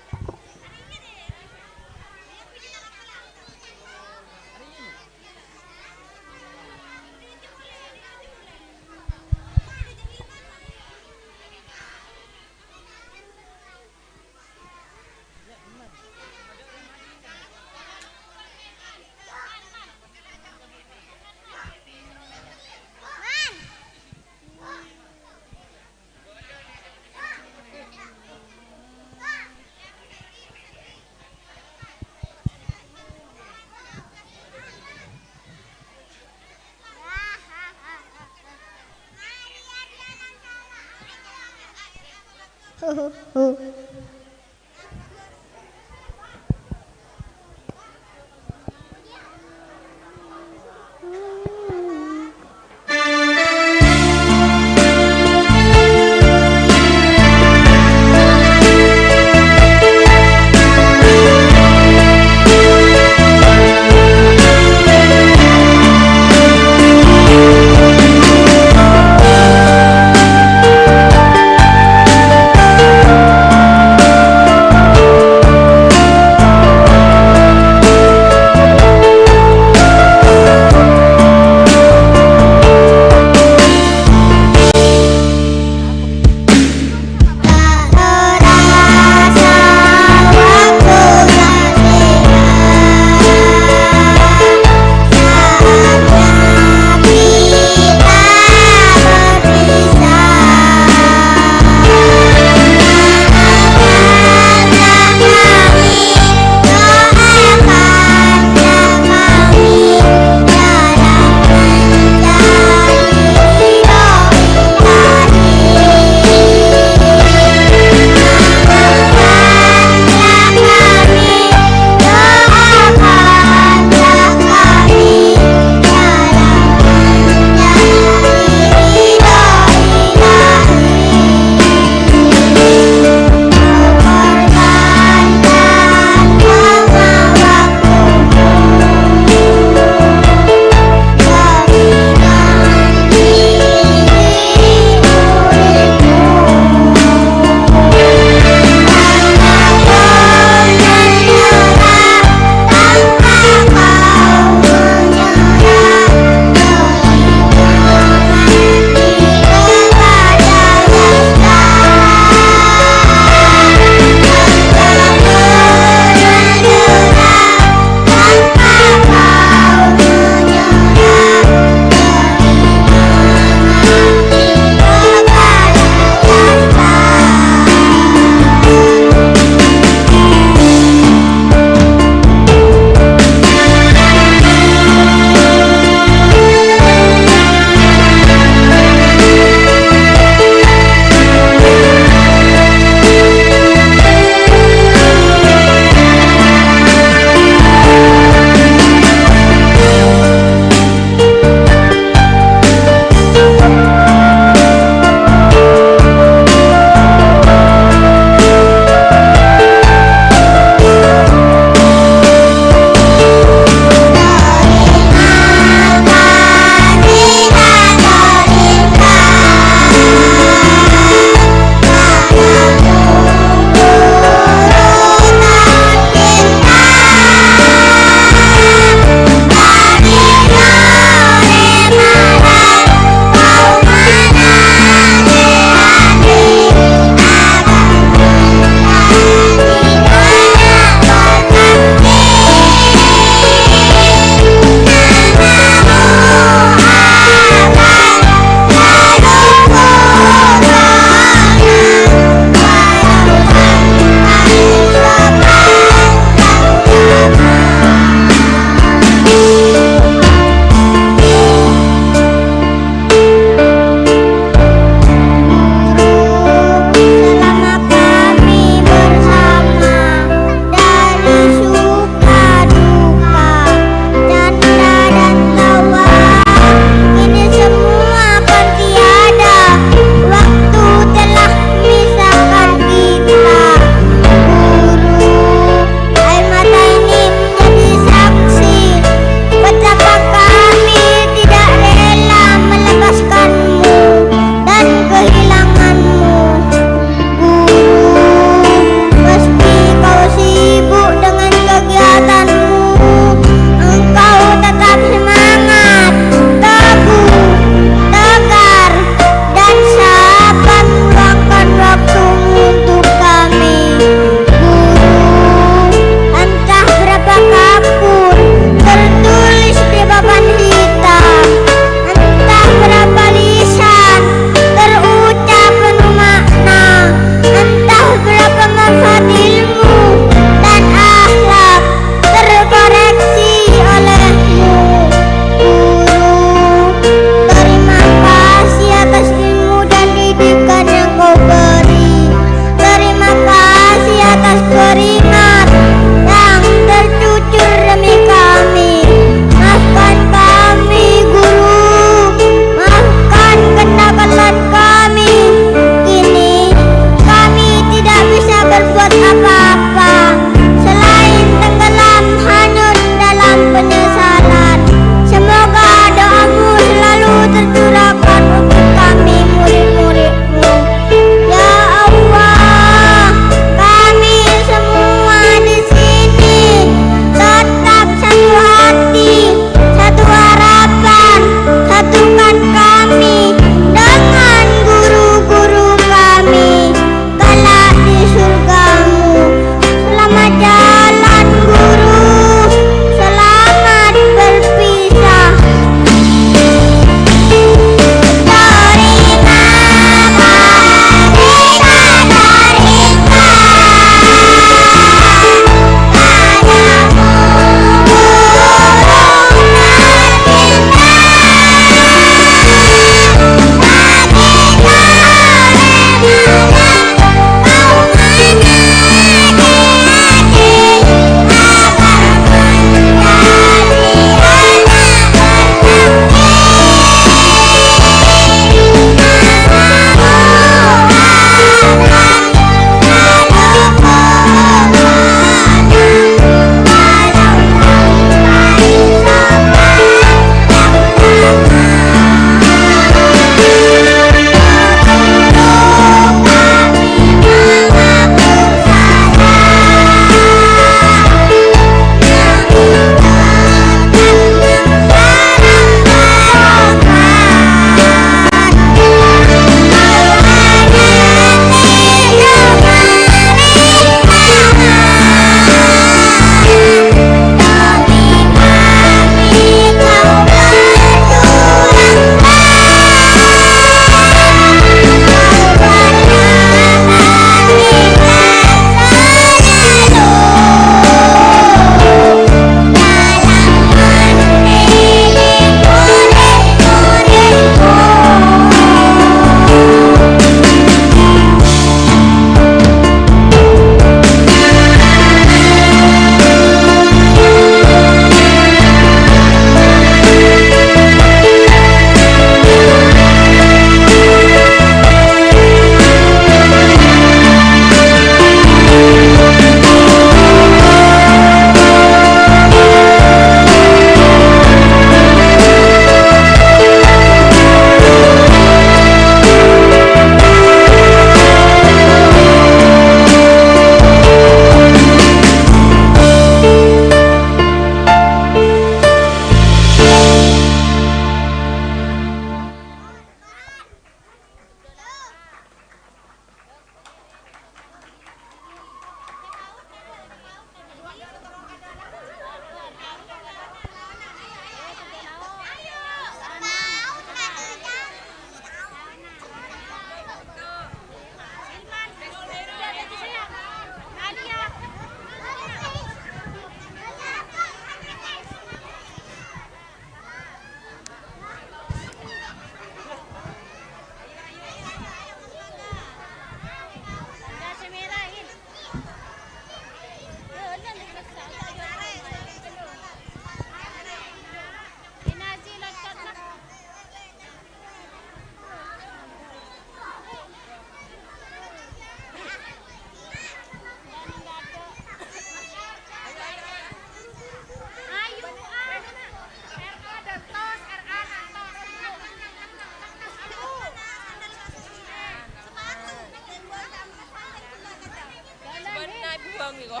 S7: daun gitu.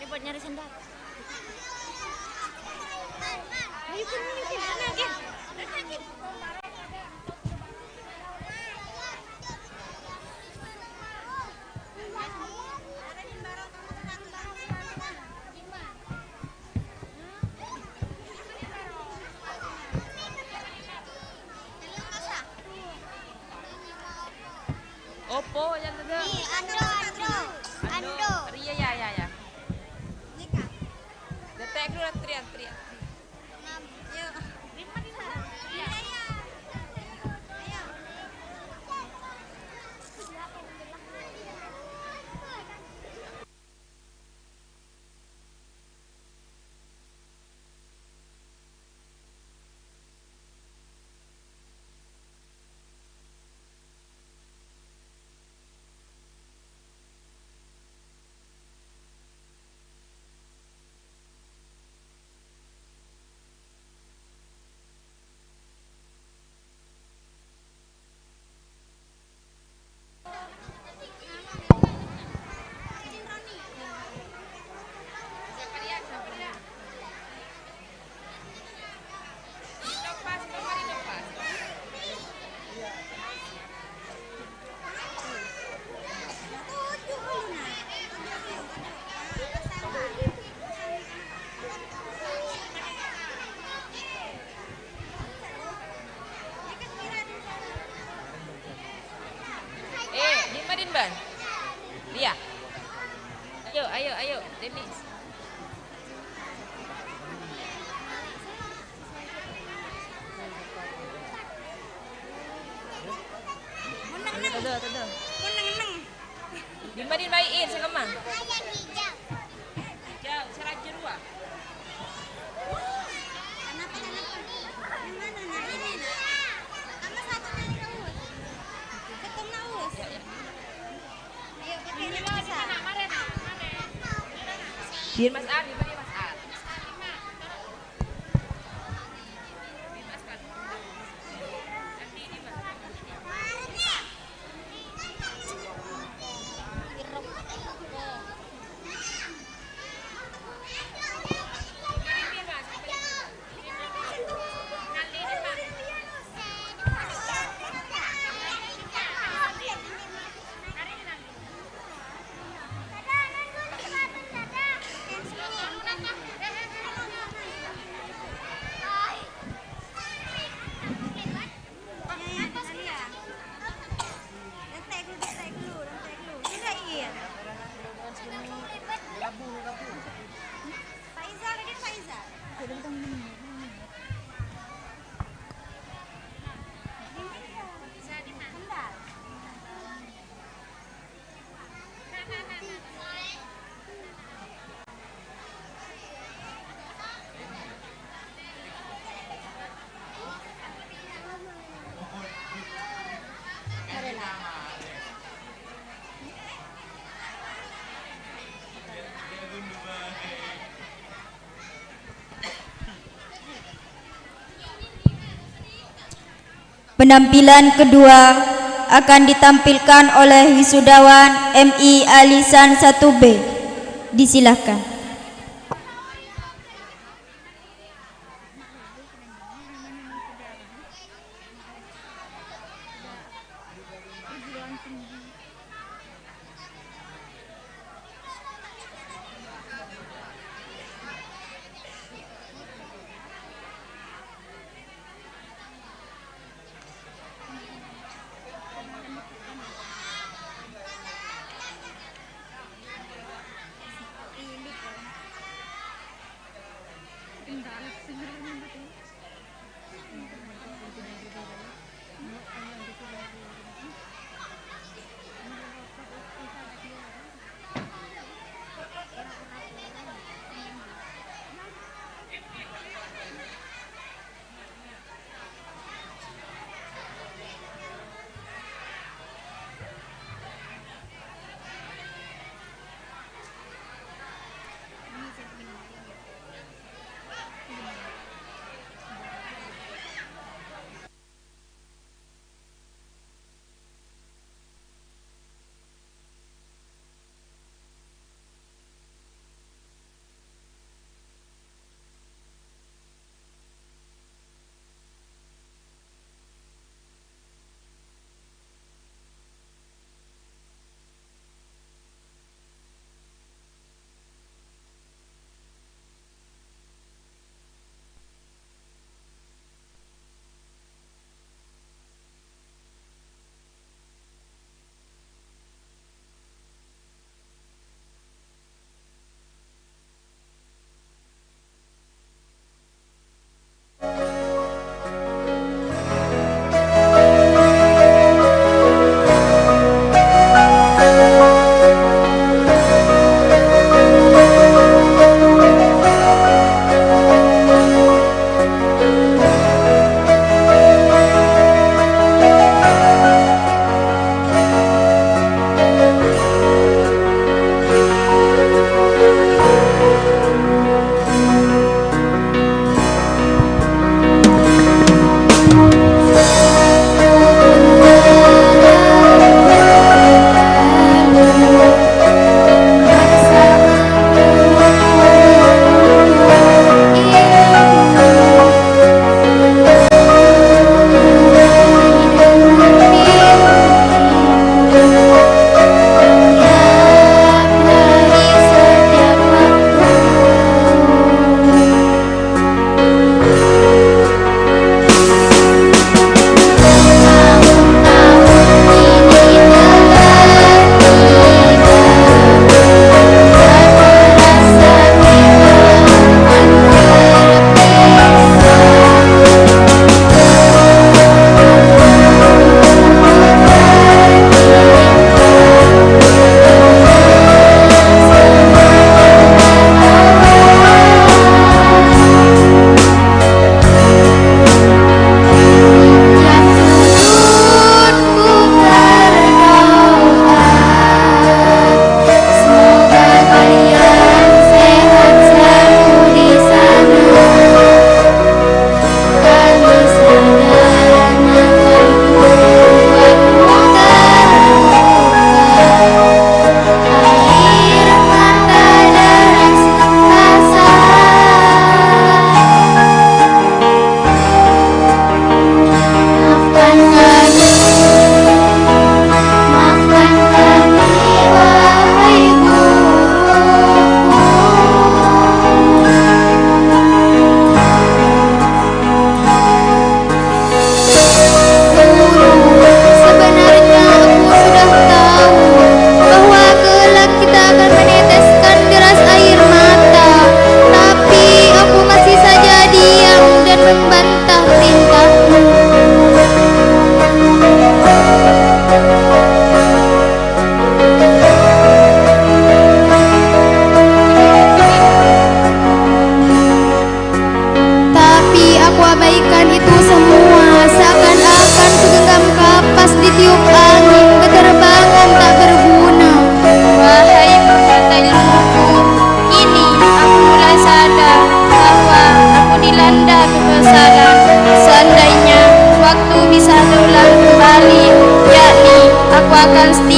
S3: Buat nyari sendal.
S7: Oppo yang ada. Ando. Iya ya. Detek dulu teriak. Dimadin ban. Dia. Ayo, Demis. Tuh. Dimadin bayiin sekemang. Jauh, seraja dua. Biar Mas Ar, Mas Ar.
S4: Penampilan kedua akan ditampilkan oleh wisudawan MI Alisan 1B. Disilahkan.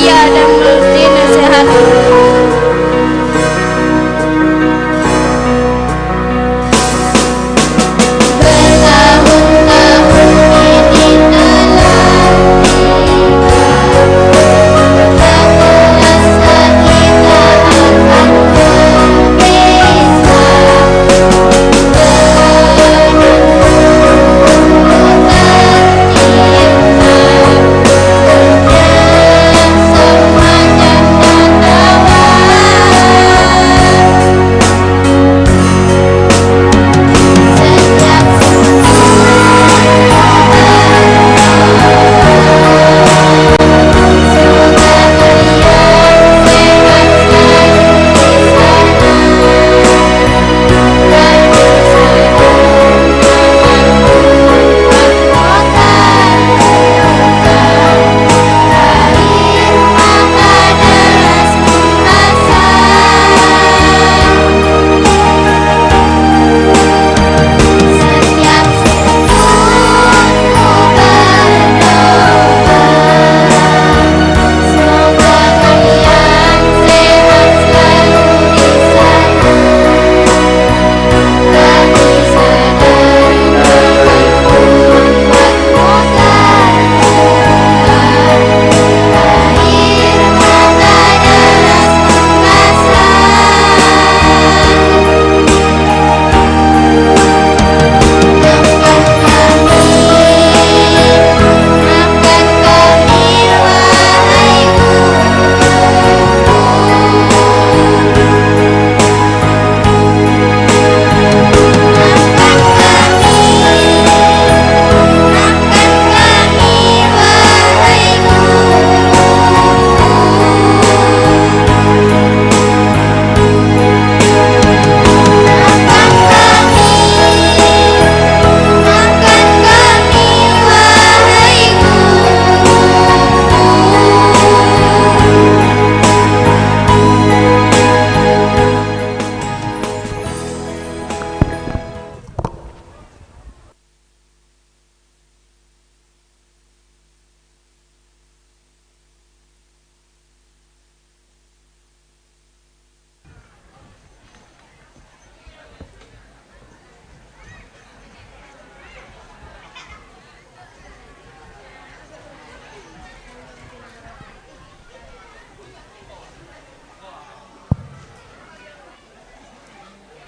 S3: bahagia dan berzina sehat.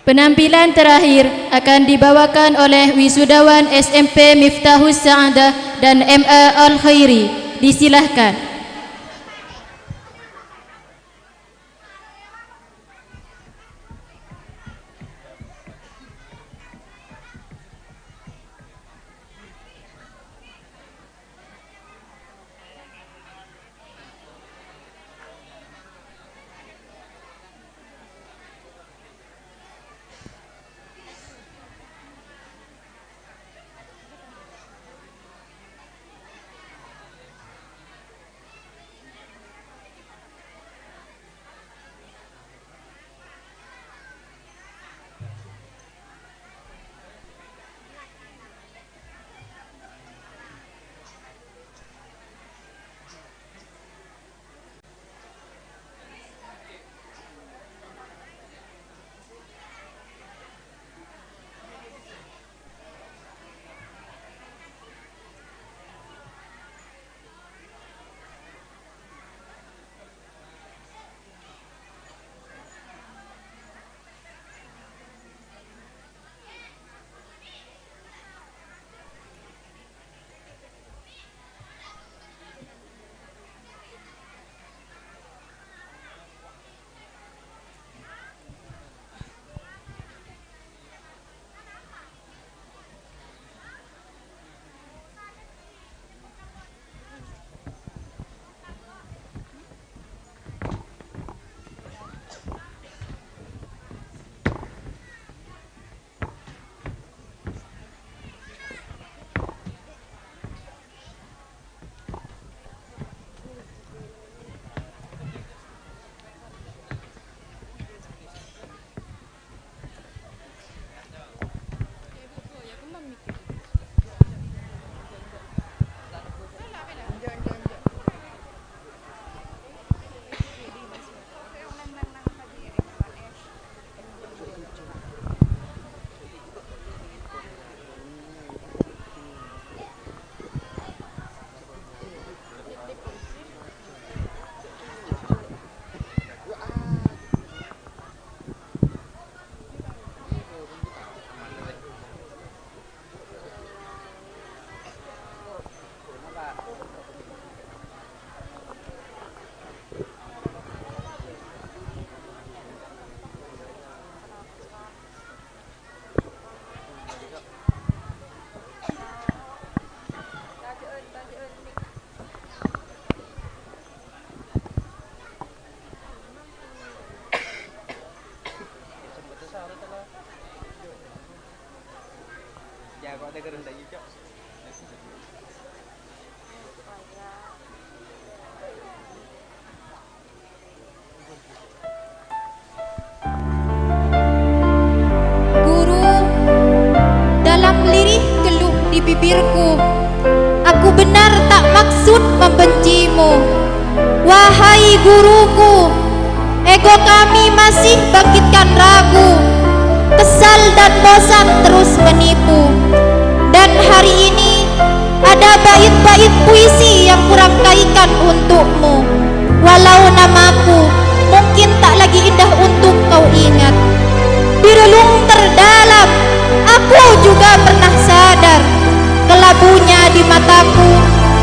S3: Penampilan terakhir akan dibawakan oleh wisudawan SMP Miftahus Sa'adah dan MA Al-Khairi. Disilahkan.
S8: bibirku. Aku benar tak maksud membencimu. Wahai guruku, ego kami masih bangkitkan ragu. Kesal dan bosan terus menipu. Dan hari ini ada bait-bait puisi yang kurangkaikan untukmu. Walau namaku mungkin tak lagi indah untuk kau ingat. Di relung terdalam aku juga pernah sadar, kelabunya di mataku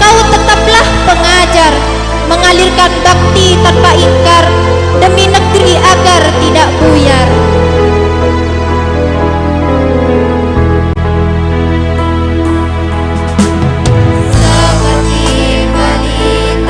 S8: kau tetaplah pengajar, mengalirkan bakti tanpa ingkar demi negeri agar tidak buyar.
S9: Seperti itulah yang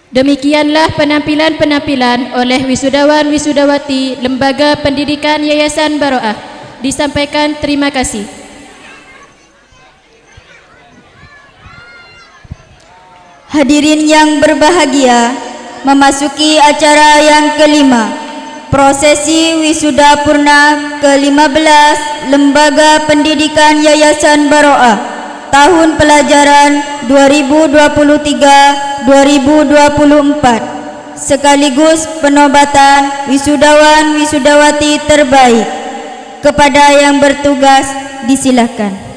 S3: Demikianlah penampilan-penampilan oleh wisudawan-wisudawati Lembaga Pendidikan Yayasan Baroah. Disampaikan terima kasih.
S4: Hadirin yang berbahagia, memasuki acara yang kelima, prosesi wisuda purna ke-15 Lembaga Pendidikan Yayasan Baroah tahun pelajaran 2023-2024 sekaligus penobatan wisudawan-wisudawati terbaik. Kepada yang bertugas disilakan.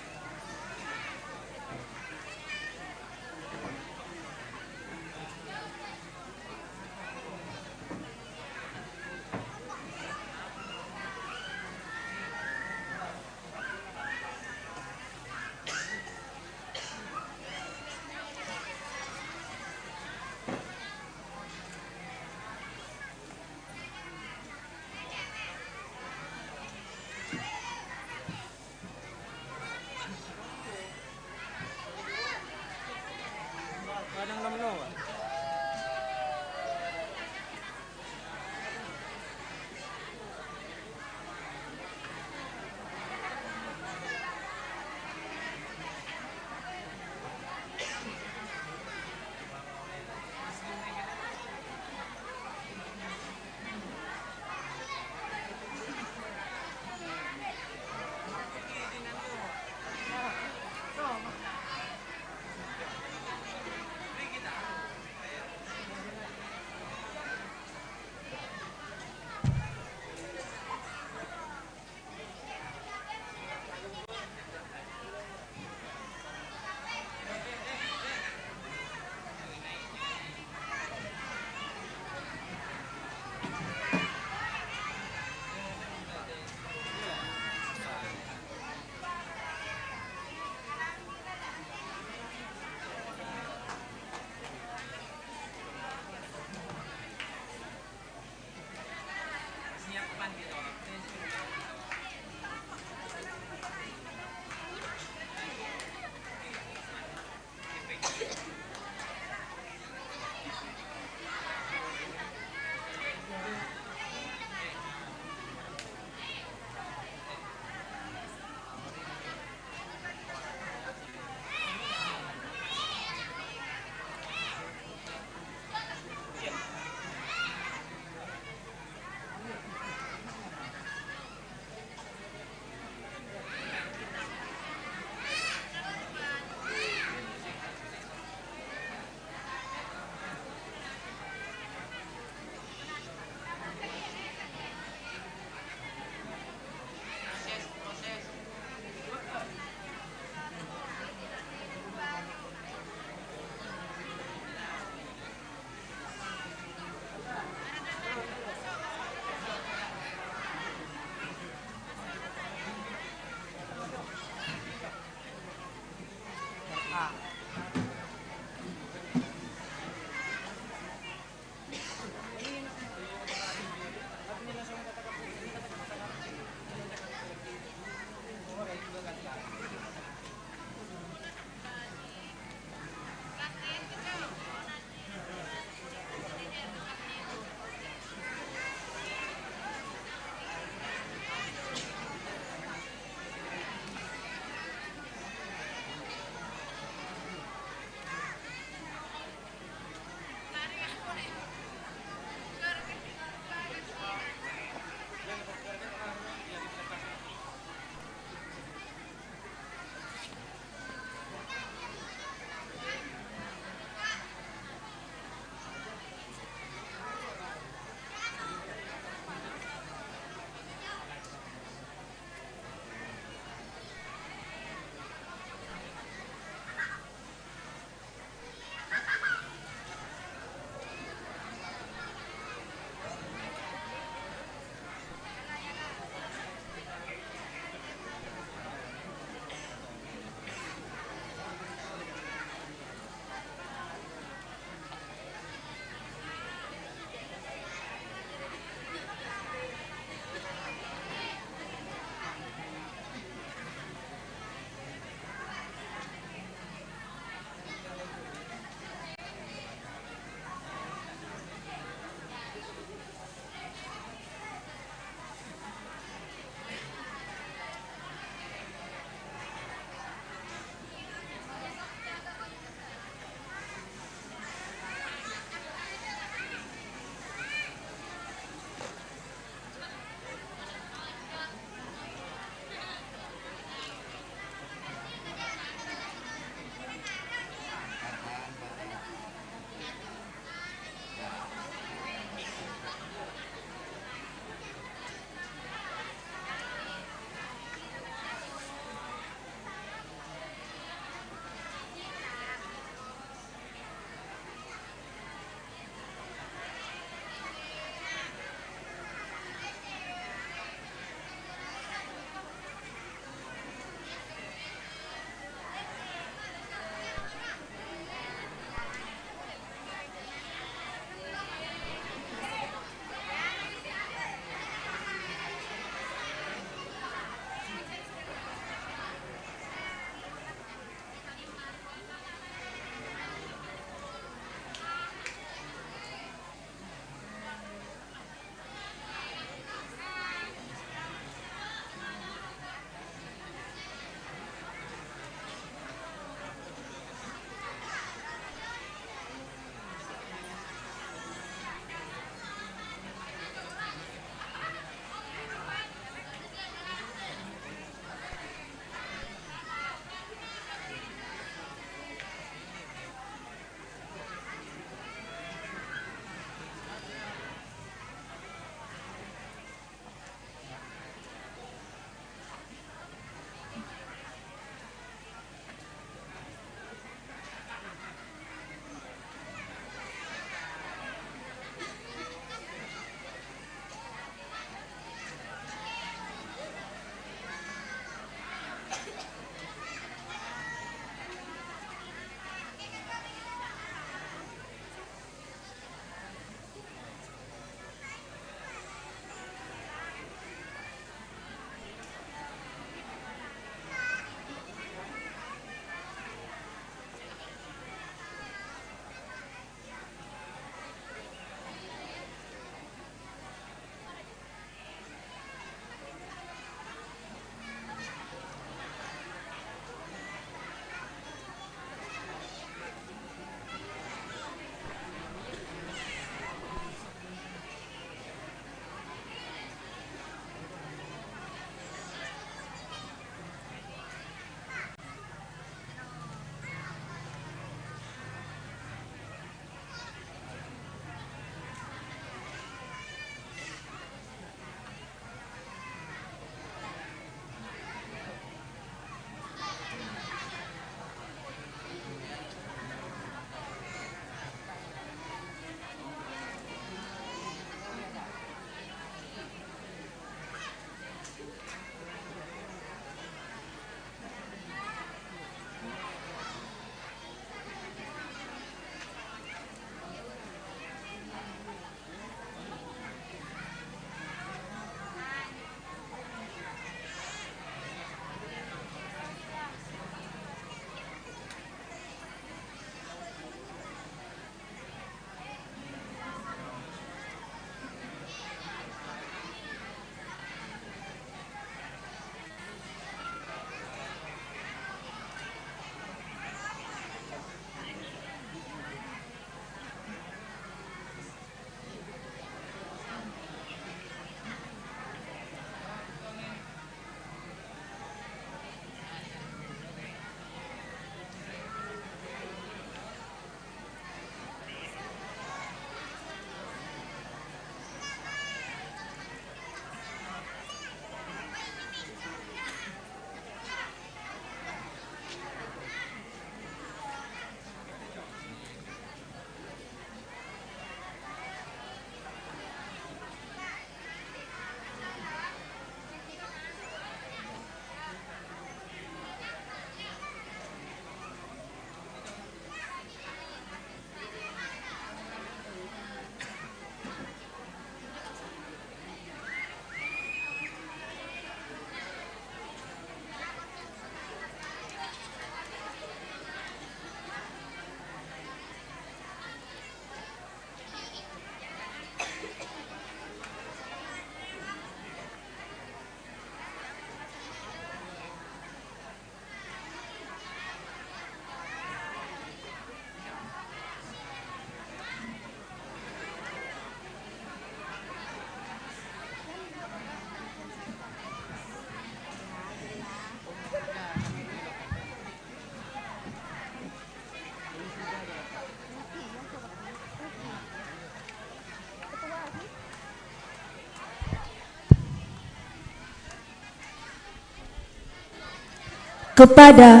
S9: kepada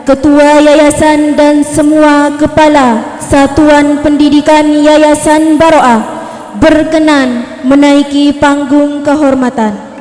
S9: Ketua Yayasan dan semua Kepala Satuan Pendidikan Yayasan Baroah berkenan menaiki panggung kehormatan.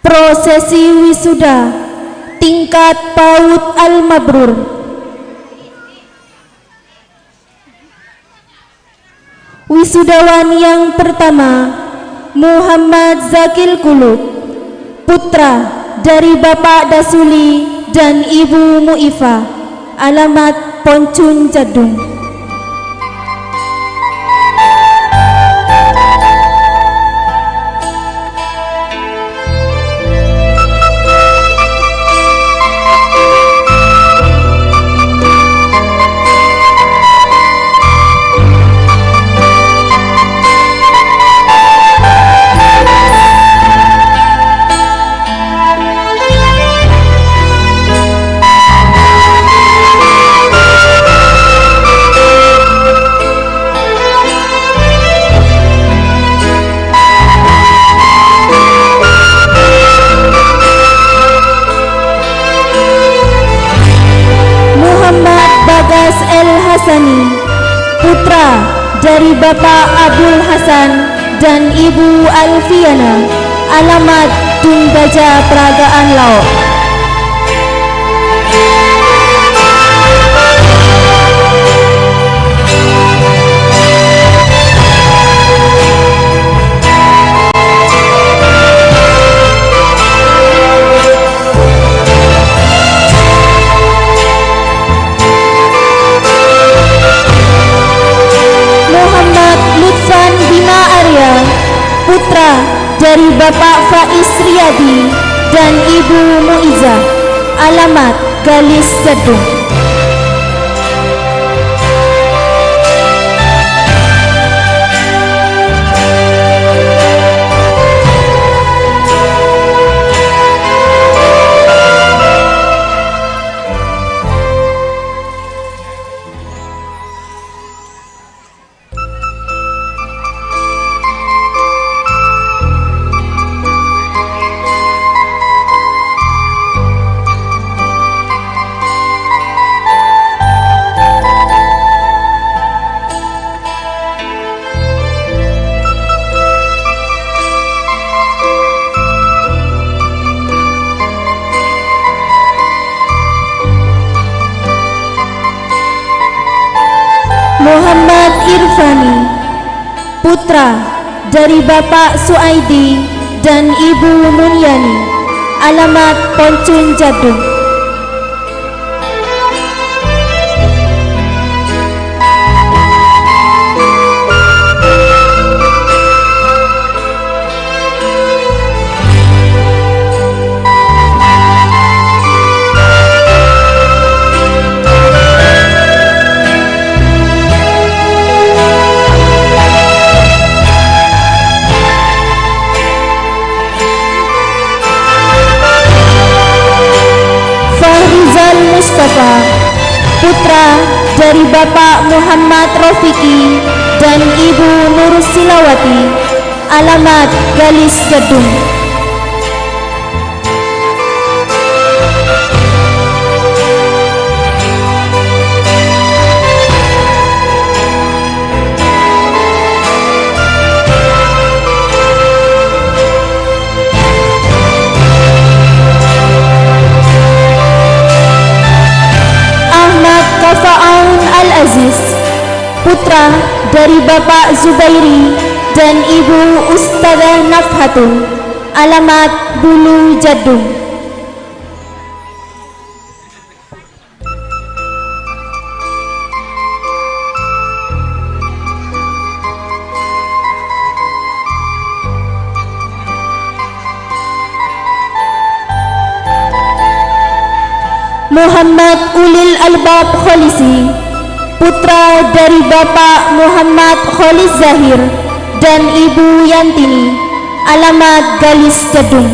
S9: Prosesi wisuda tingkat PAUD Al-Mabrur. Wisudawan yang pertama, Muhammad Zakil Kulub, putra dari Bapak Dasuli dan Ibu Muifa, alamat Poncun Jadung. Putra dari Bapak Abdul Hasan dan Ibu Alfiana, alamat Tun Gajah Peragaan Laut. Putra dari Bapak Faiz Riyadi dan Ibu Muizzah, alamat Galis Jadung. Muhammad Irfani, putra dari Bapak Suaidi dan Ibu Mulyani, alamat Poncun Jadung. dari Bapak Muhammad Rofiki dan Ibu Nur Silawati. Alamat Galis Gedung. Kafa'aun Al-Aziz, putra dari Bapak Zubairi dan Ibu Ustadzah Nafhatun. Alamat Bulu Jadung. Muhammad Ulil Albab Kholisi, putra dari Bapak Muhammad Kholis Zahir dan Ibu Yantini. Alamat Galis Jadung.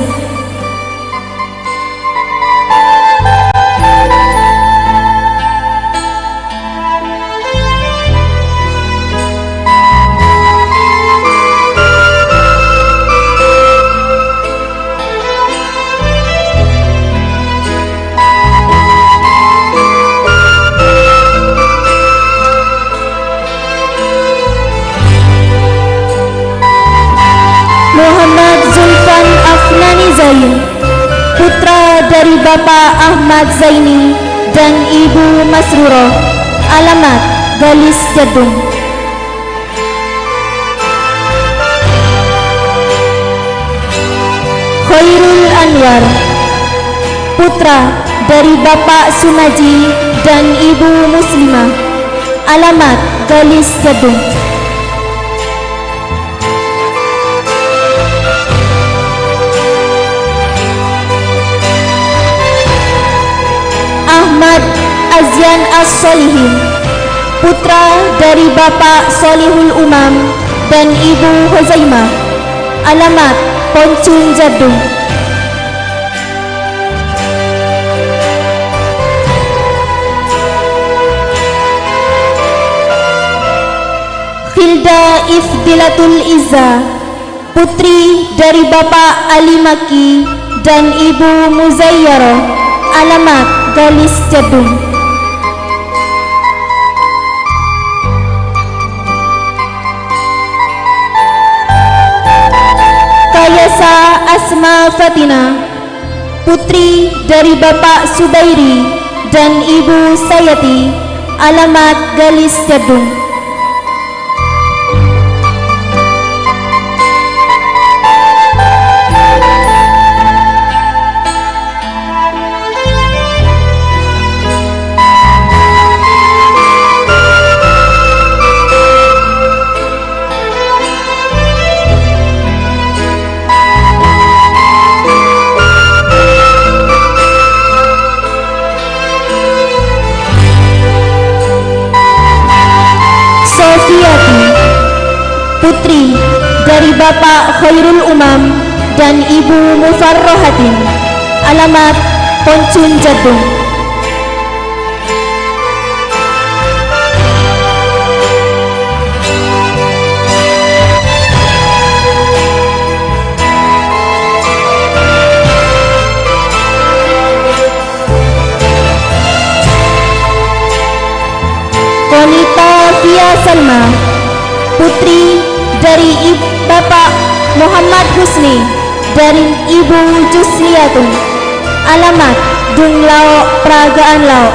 S9: Muhammad Zulfan Afnani Zain, putra dari Bapak Ahmad Zaini dan Ibu Masruroh. Alamat Galis Jadung. Khairul Anwar, putra dari Bapak Sunaji dan Ibu Muslimah. Alamat Galis Jadung. Ahmad Azyan As-Solihin, putra dari Bapak Solihul Umam dan Ibu Huzaimah. Alamat Poncun Jadung. Hilda Ifdilatul Izza, putri dari Bapak Ali Maki dan Ibu Muzayyarah. Alamat Galis Jadung. Kayasa Asma Fatina, putri dari Bapak Subairi dan Ibu Sayati. Alamat Galis Jadung. Putri dari Bapak Khairul Umam dan Ibu Mufarrohatin. Alamat Poncun Jadung. Konita Fia Salma, putri dari Bapak Muhammad Husni dari Ibu Jusliatun. Alamat Dunglao Pragaan Lao.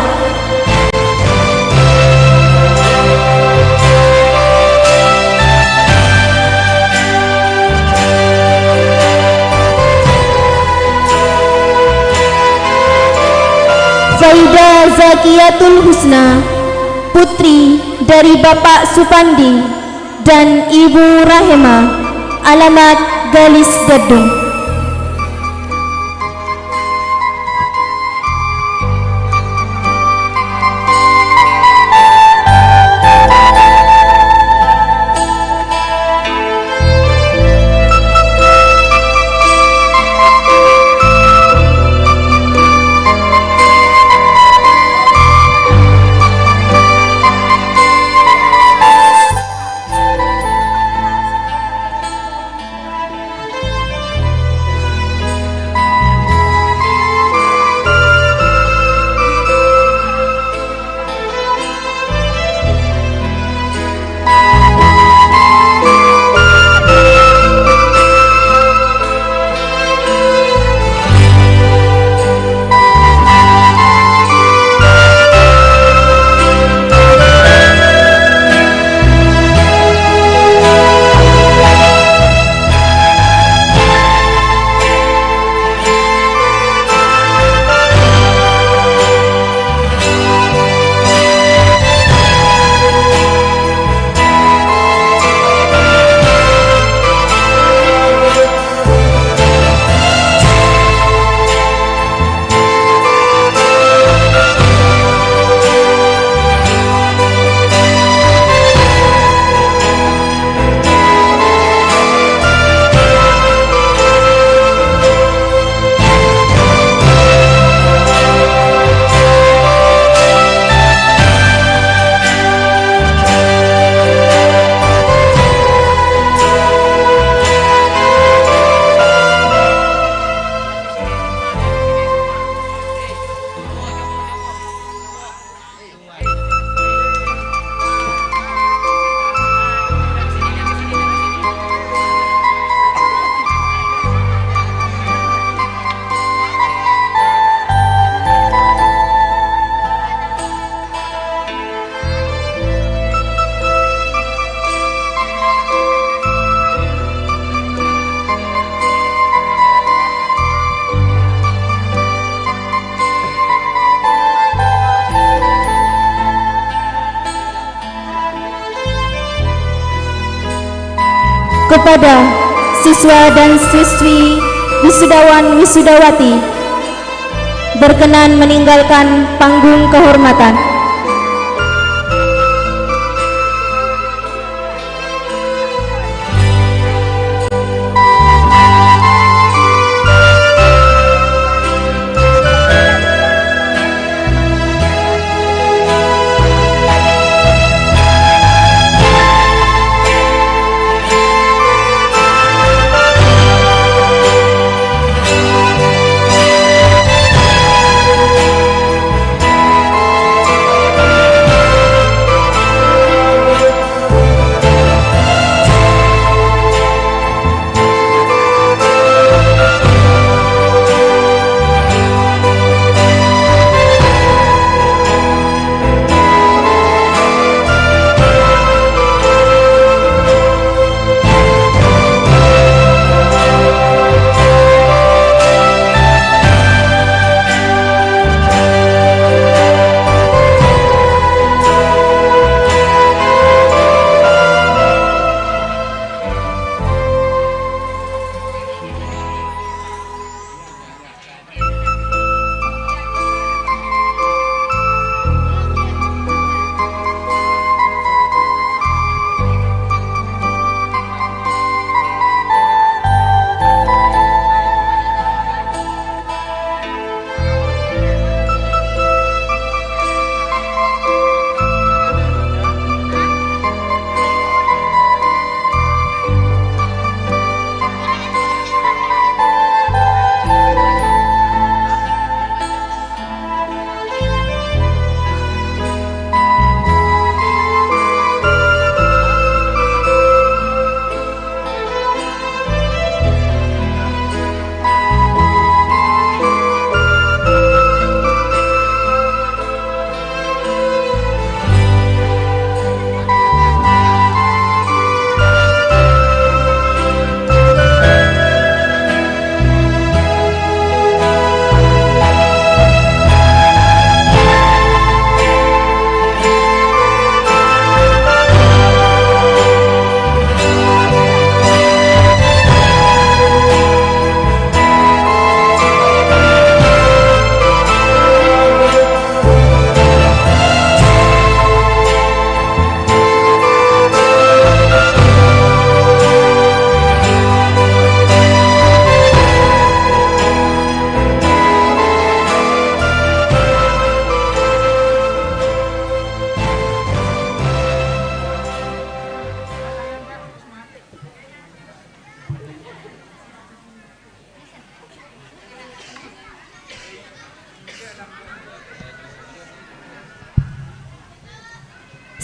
S9: Faida Zakiyatul Husna, putri dari Bapak Supandi dan Ibu Rahema. Alamat Galis Jadung. kepada siswa dan siswi wisudawan wisudawati berkenan meninggalkan panggung kehormatan.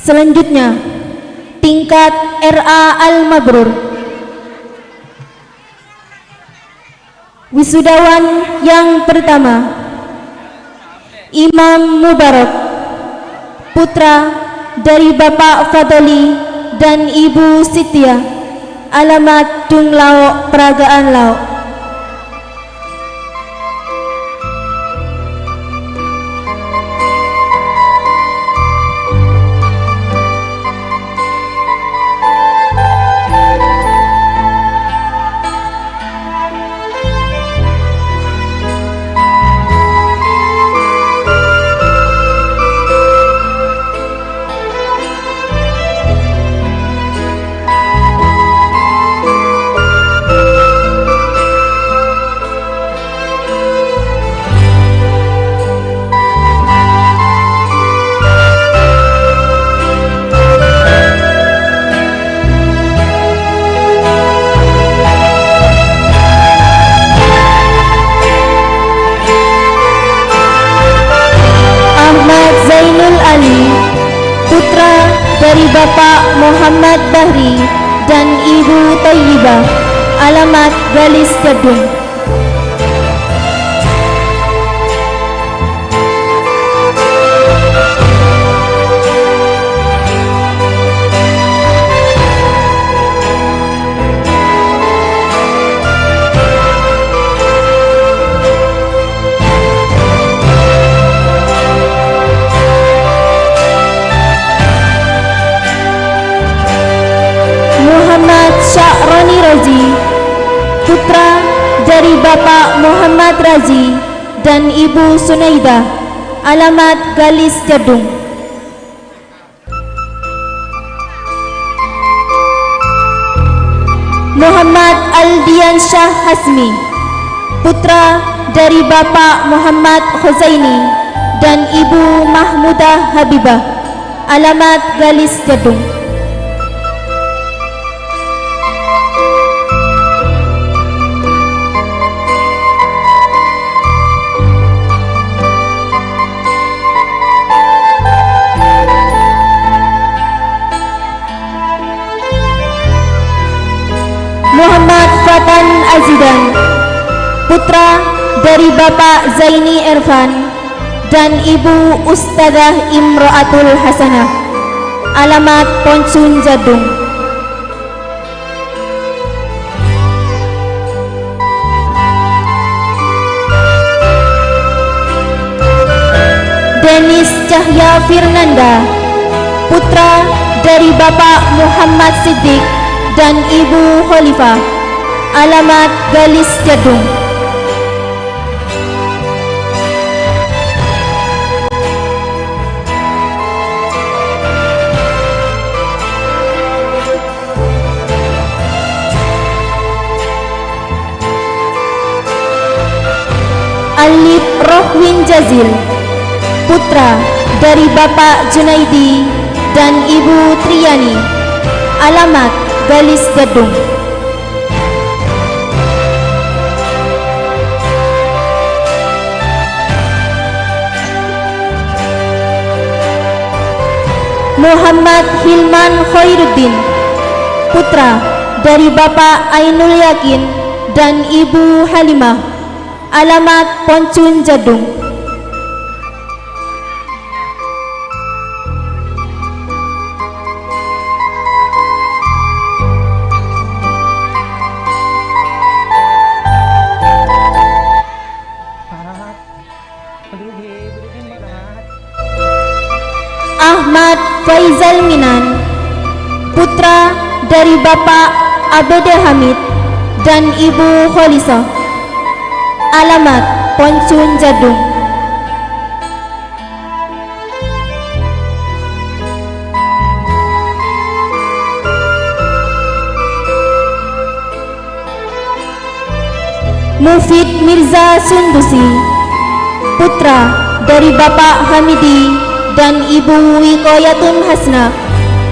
S9: Selanjutnya, tingkat RA Al-Mabrur. Wisudawan yang pertama, Imam Mubarak, putra dari Bapak Fadoli dan Ibu Sitia, alamat Dung Laok, Peragaan Laok. Dari Bapak Muhammad Bahri dan Ibu Thayyibah, alamat Galis Gadung. Sya'rani dari Bapak Muhammad Razi dan Ibu Sunaidah, alamat Galis Jadung. Muhammad Aldian Syah Hasmi, putra dari Bapak Muhammad Khuzaini dan Ibu Mahmudah Habibah, alamat Galis Jadung. Muhammad Fatan Azidan, putra dari Bapak Zaini Irfan dan Ibu Ustadzah Imro'atul Hasanah, alamat Poncun Jadung. Denis Cahya Firnanda, putra dari Bapak Muhammad Siddiq dan Ibu Khalifah, alamat Galis Jadung. Alif Rohwin Jazil, putra dari Bapak Junaidi dan Ibu Triani, alamat Galis Jadung. Muhammad Hilman Khairuddin, putra dari Bapak Ainul Yakin dan Ibu Halimah, alamat Poncun Jadung. Ahmad Faizal Minan, putra dari Bapak Abede Hamid dan Ibu Kholisah, alamat Poncun Jadung. Mufid Mirza Sundusi, putra dari Bapak Hamidi dan Ibu Wikoyatun Hasna,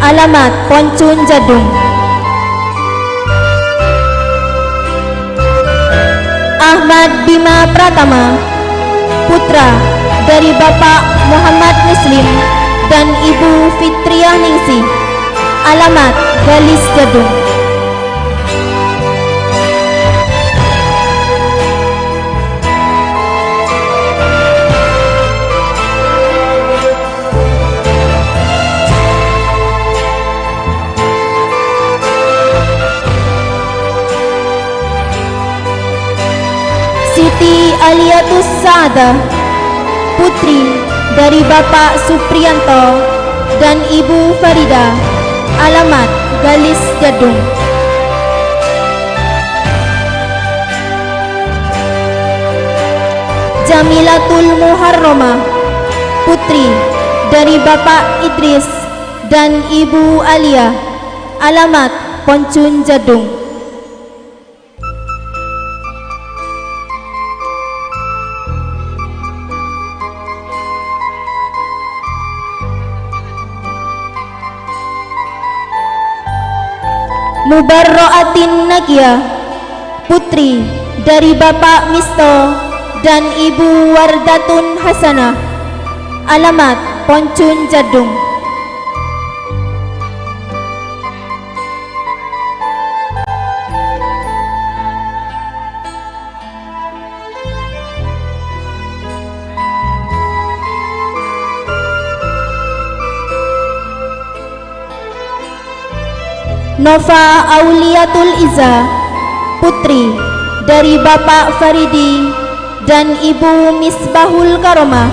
S9: alamat Poncun Jadung. Ahmad Bima Pratama, putra dari Bapak Muhammad Muslim dan Ibu Fitriah Ningsih, alamat Galis Jadung. Siti Aliatus Sa'adah, putri dari Bapak Supriyanto dan Ibu Farida, alamat Galis Jadung. Jamilatul Muharromah, putri dari Bapak Idris dan Ibu Alia, alamat Poncun Jadung. Mubarro'atin Nagia, putri dari Bapak Misto dan Ibu Wardatun Hasanah, alamat Poncun Jadung. Nova Auliatul Iza, putri dari Bapak Faridi dan Ibu Misbahul Karomah,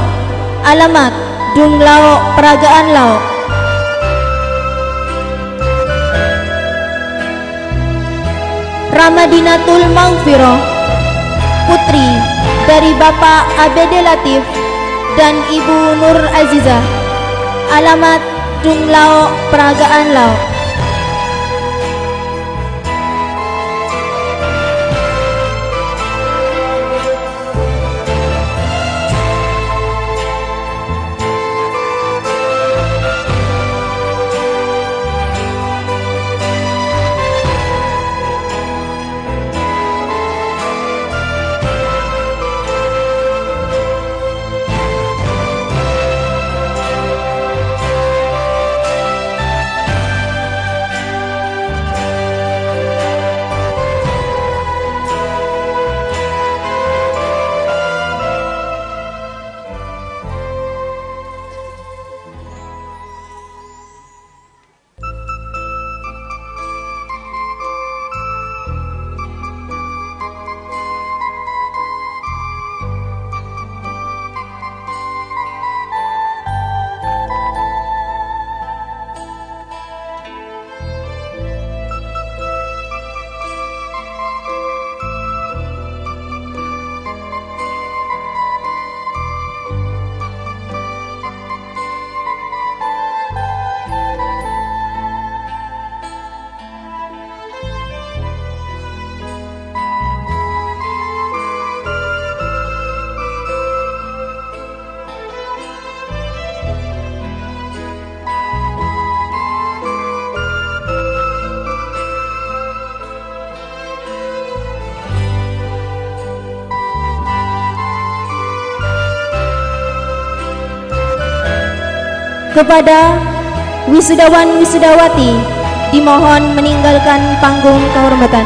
S9: alamat Dung Laok, Peragaan Laok. Ramadinatul Maghfirah, putri dari Bapak Abede Latif dan Ibu Nur Azizah. Alamat Dung Lao, Peragaan Lao. Kepada wisudawan wisudawati dimohon meninggalkan panggung kehormatan.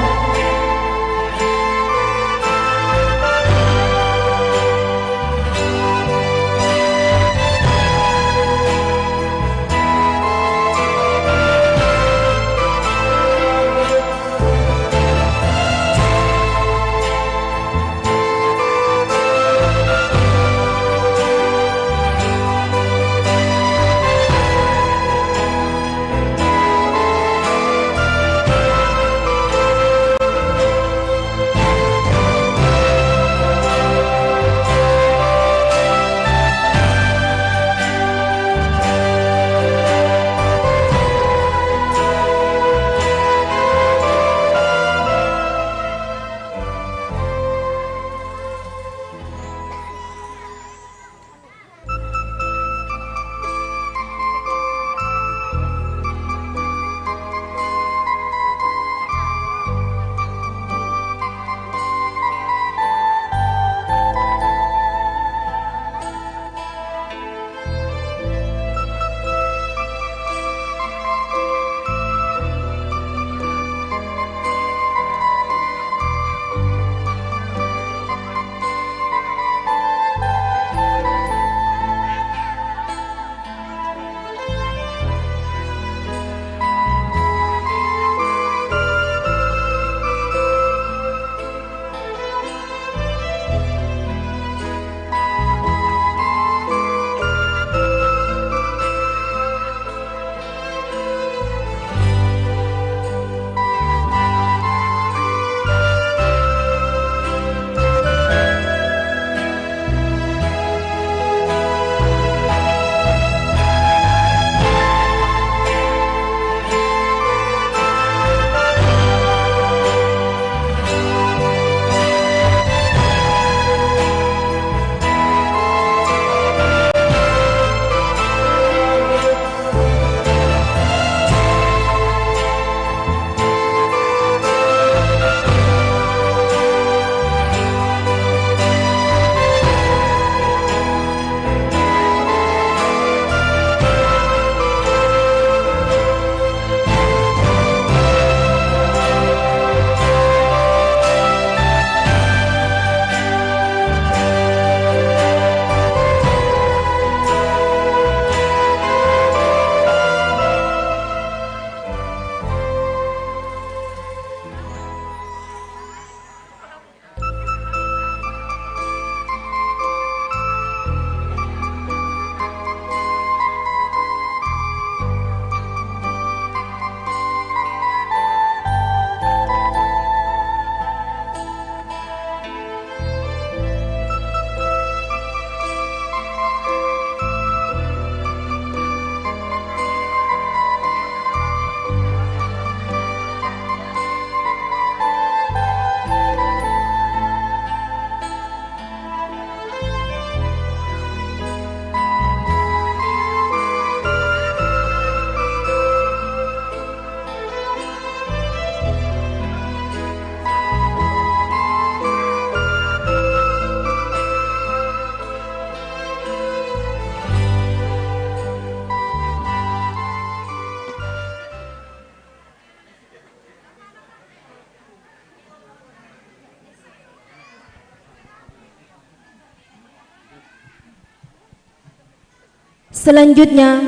S9: Selanjutnya,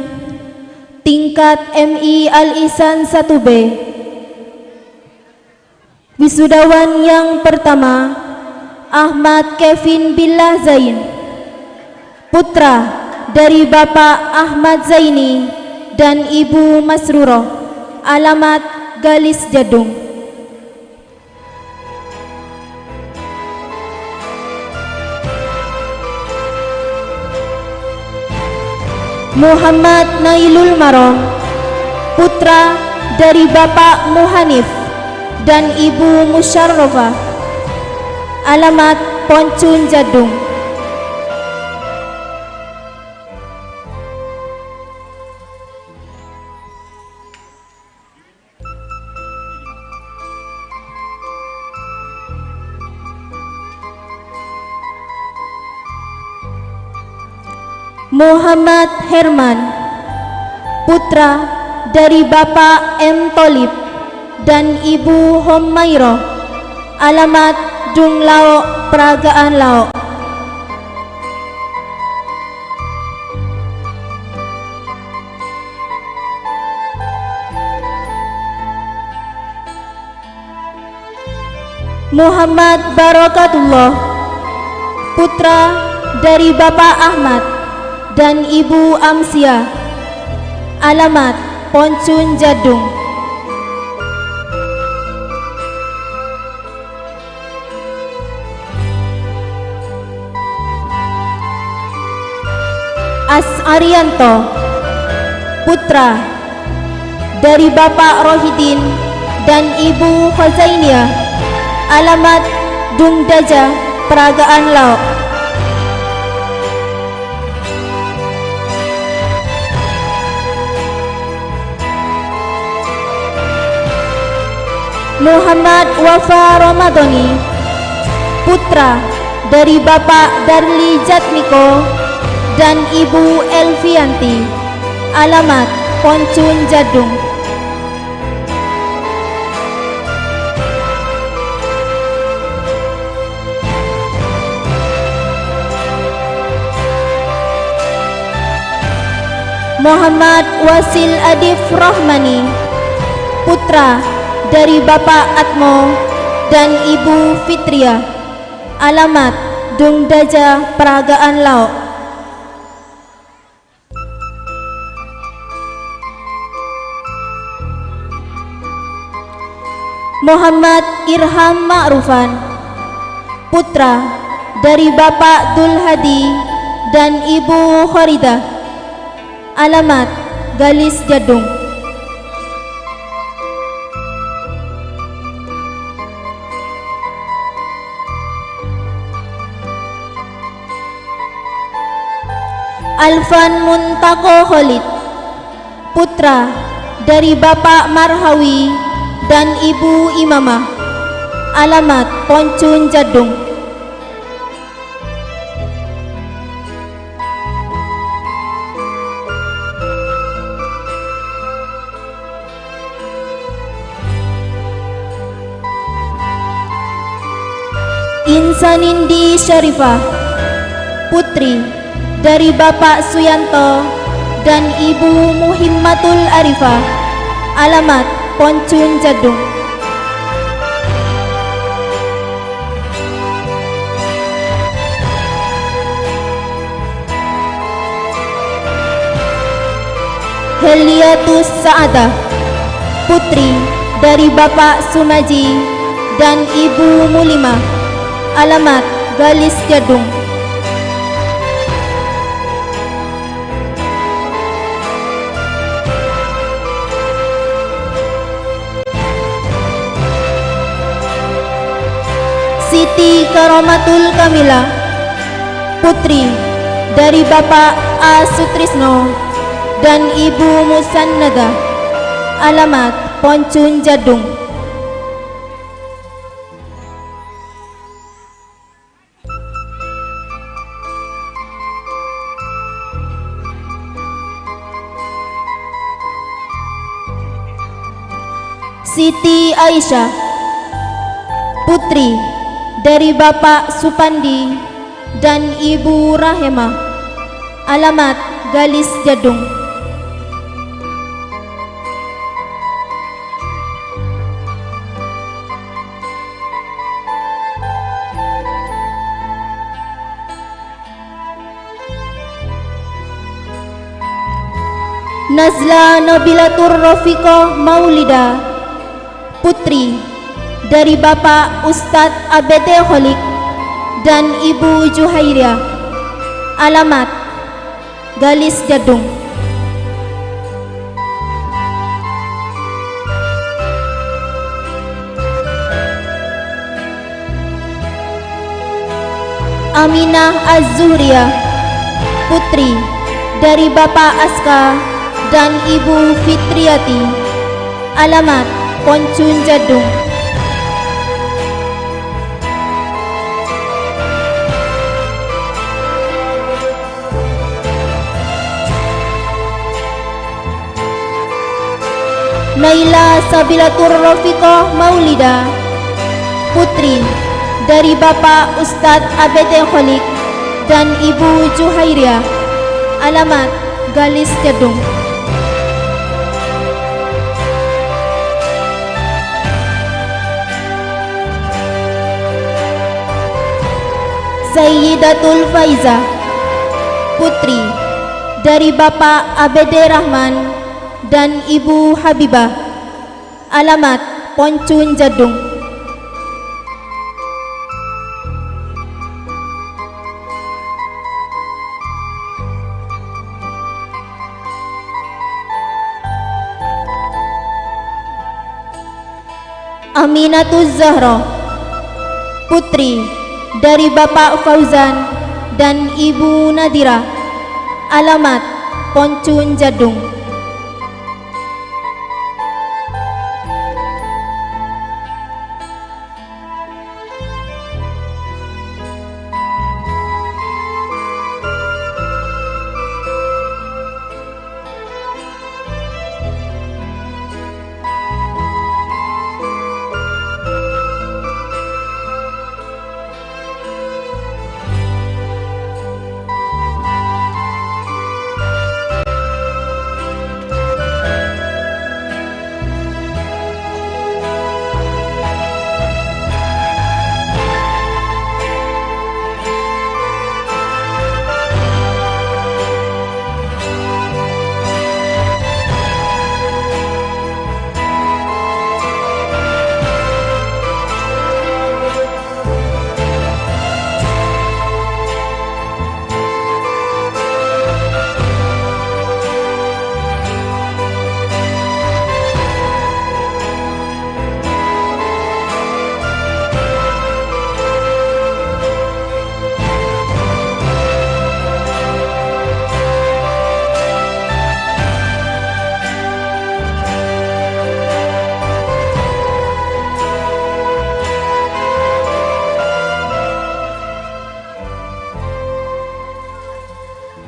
S9: tingkat MI Al-Ihsan 1B. Wisudawan yang pertama, Ahmad Kevin Billah Zain, putra dari Bapak Ahmad Zaini dan Ibu Masruroh, alamat Galis Jadung. Muhammad Nailul Maroh, putra dari Bapak Muhanif dan Ibu Musyarrafah, alamat Poncun Jadung. Muhammad Herman, putra dari Bapak M. Tolib dan Ibu Homairah, alamat Dung Laok, Peragaan Laok. Muhammad Barakatullah, putra dari Bapak Ahmad dan Ibu Amsiah, alamat Poncun Jadung. As'arianto, putra dari Bapak Rohidin dan Ibu Khazainiah, alamat Dung Daja, Peragaan Laok. Muhammad Wafa Ramadhani, putra dari Bapak Darli Jatmiko dan Ibu Elvianti, alamat Poncun Jadung. Muhammad Wasil Adif Rahmani, putra dari Bapak Atmo dan Ibu Fitria, alamat Dung Daja, Peragaan Laok. Muhammad Irham Ma'rufan, putra dari Bapak Dul Hadi dan Ibu Kharidah, alamat Galis Jadung. Alfan Muntako Khalid, putra dari Bapak Marhawi dan Ibu Imamah, alamat Poncun Jadung. Insanindi Syarifah, putri dari Bapak Suyanto dan Ibu Muhimmatul Arifah, alamat Poncun Jadung. Heliatus Sa'adah, putri dari Bapak Sumaji dan Ibu Mulimah, alamat Galis Jadung. Siti Karomatul Kamila, putri dari Bapak A. Sutrisno dan Ibu Musannada, alamat Poncun Jadung. Siti Aisyah, putri dari Bapak Supandi dan Ibu Rahema, alamat Galis Jadung. Nazla Nabilatur Rafiqah Maulida, putri dari Bapak Ustadz Abede Kholik dan Ibu Juhairia. Alamat Galis Jadung. Aminah Az-Zuhriyah, putri dari Bapak Aska dan Ibu Fitriati. Alamat Poncun Jadung. Naila Sabilatur Rafiqah Maulida, putri dari Bapak Ustadz Abede Kholik dan Ibu Juhairia. Alamat Galis Jadung. Sayyidatul Faizah, putri dari Bapak Abede Rahman dan Ibu Habibah. Alamat Poncun Jadung. Aminatuz Zahra, putri dari Bapak Fauzan dan Ibu Nadira. Alamat Poncun Jadung.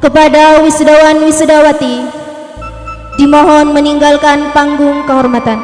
S9: Kepada wisudawan-wisudawati dimohon meninggalkan panggung kehormatan.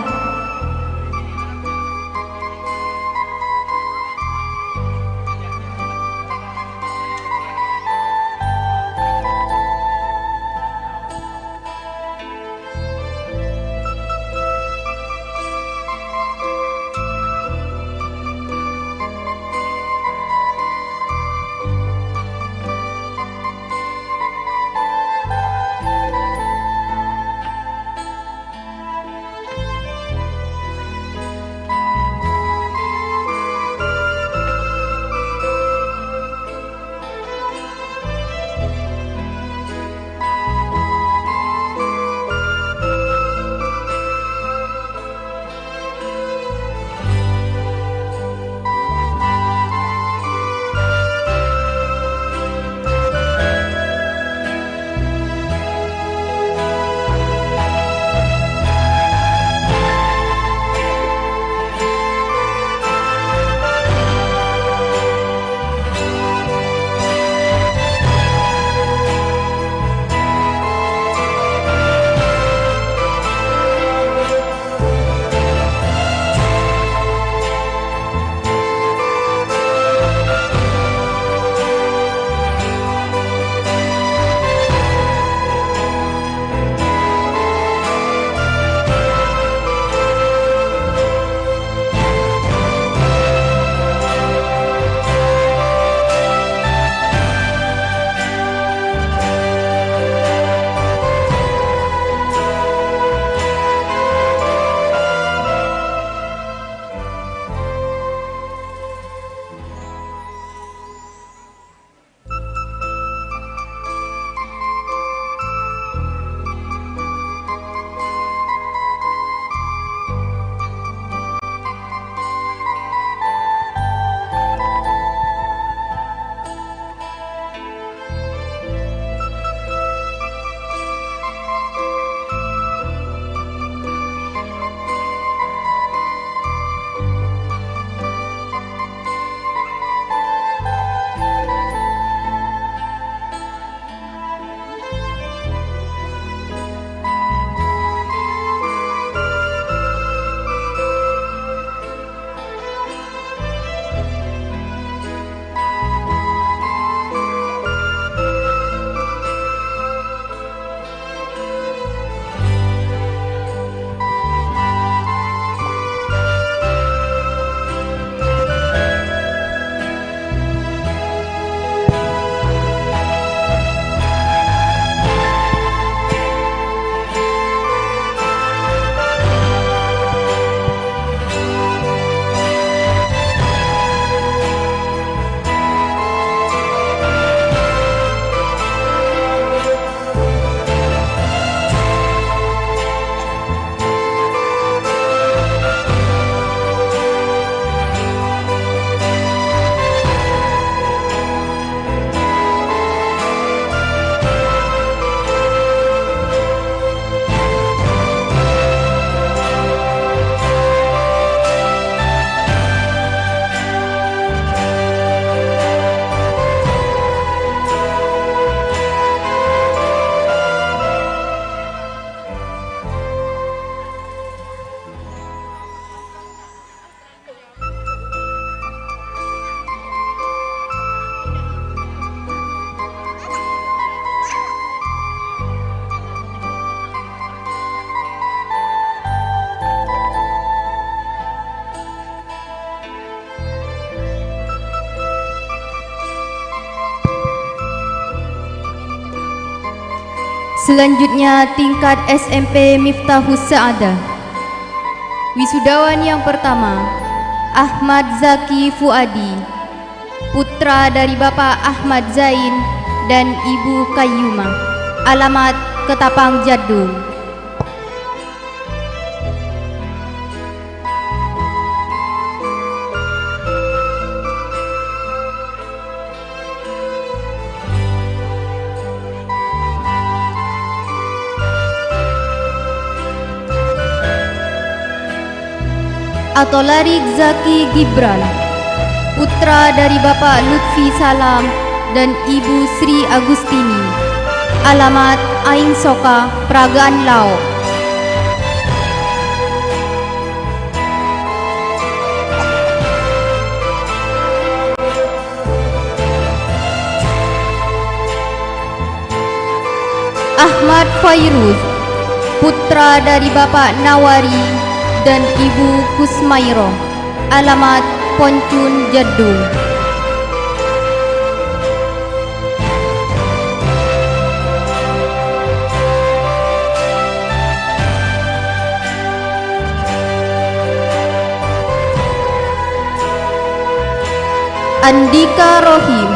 S8: Selanjutnya tingkat SMP Miftahus Sa'adah. Wisudawan yang pertama, Ahmad Zaki Fuadi, putra dari Bapak Ahmad Zain dan Ibu Kayyumah, alamat Ketapang Jadung. Atolarik Zaki Gibran, putra dari Bapak Lutfi Salam dan Ibu Sri Agustini, alamat Ain Soka, Peragaan Laok. Ahmad Fairuz, putra dari Bapak Nawari dan Ibu Kusmairo, alamat Poncun Jadung. Andika Rohim,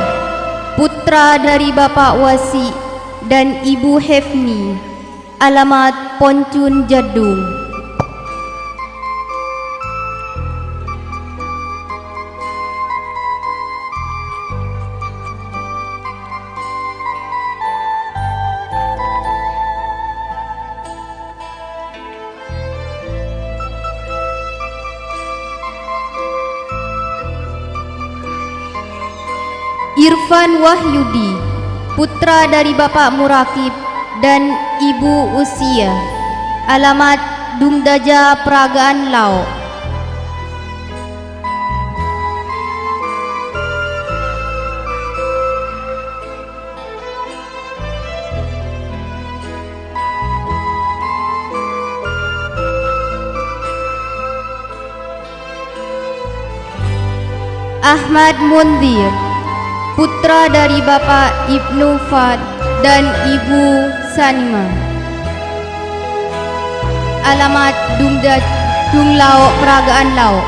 S8: putra dari Bapak Wasi dan Ibu Hefni, alamat Poncun Jadung. Irfan Wahyudi, putra dari Bapak Murakib dan Ibu Usia, alamat Dumdaja, Peragaan Laok. Ahmad Mundir, putra dari Bapak Ibnu Fad dan Ibu Sanima, alamat Dung Laok, Peragaan Laok.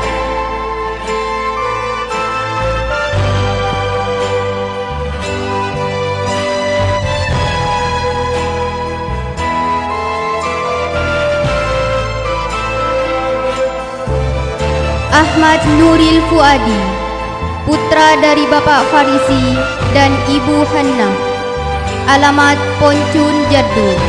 S8: Ahmad Nuril Fuadi, putra dari Bapak Farisi dan Ibu Hanna, alamat Poncun Jadung.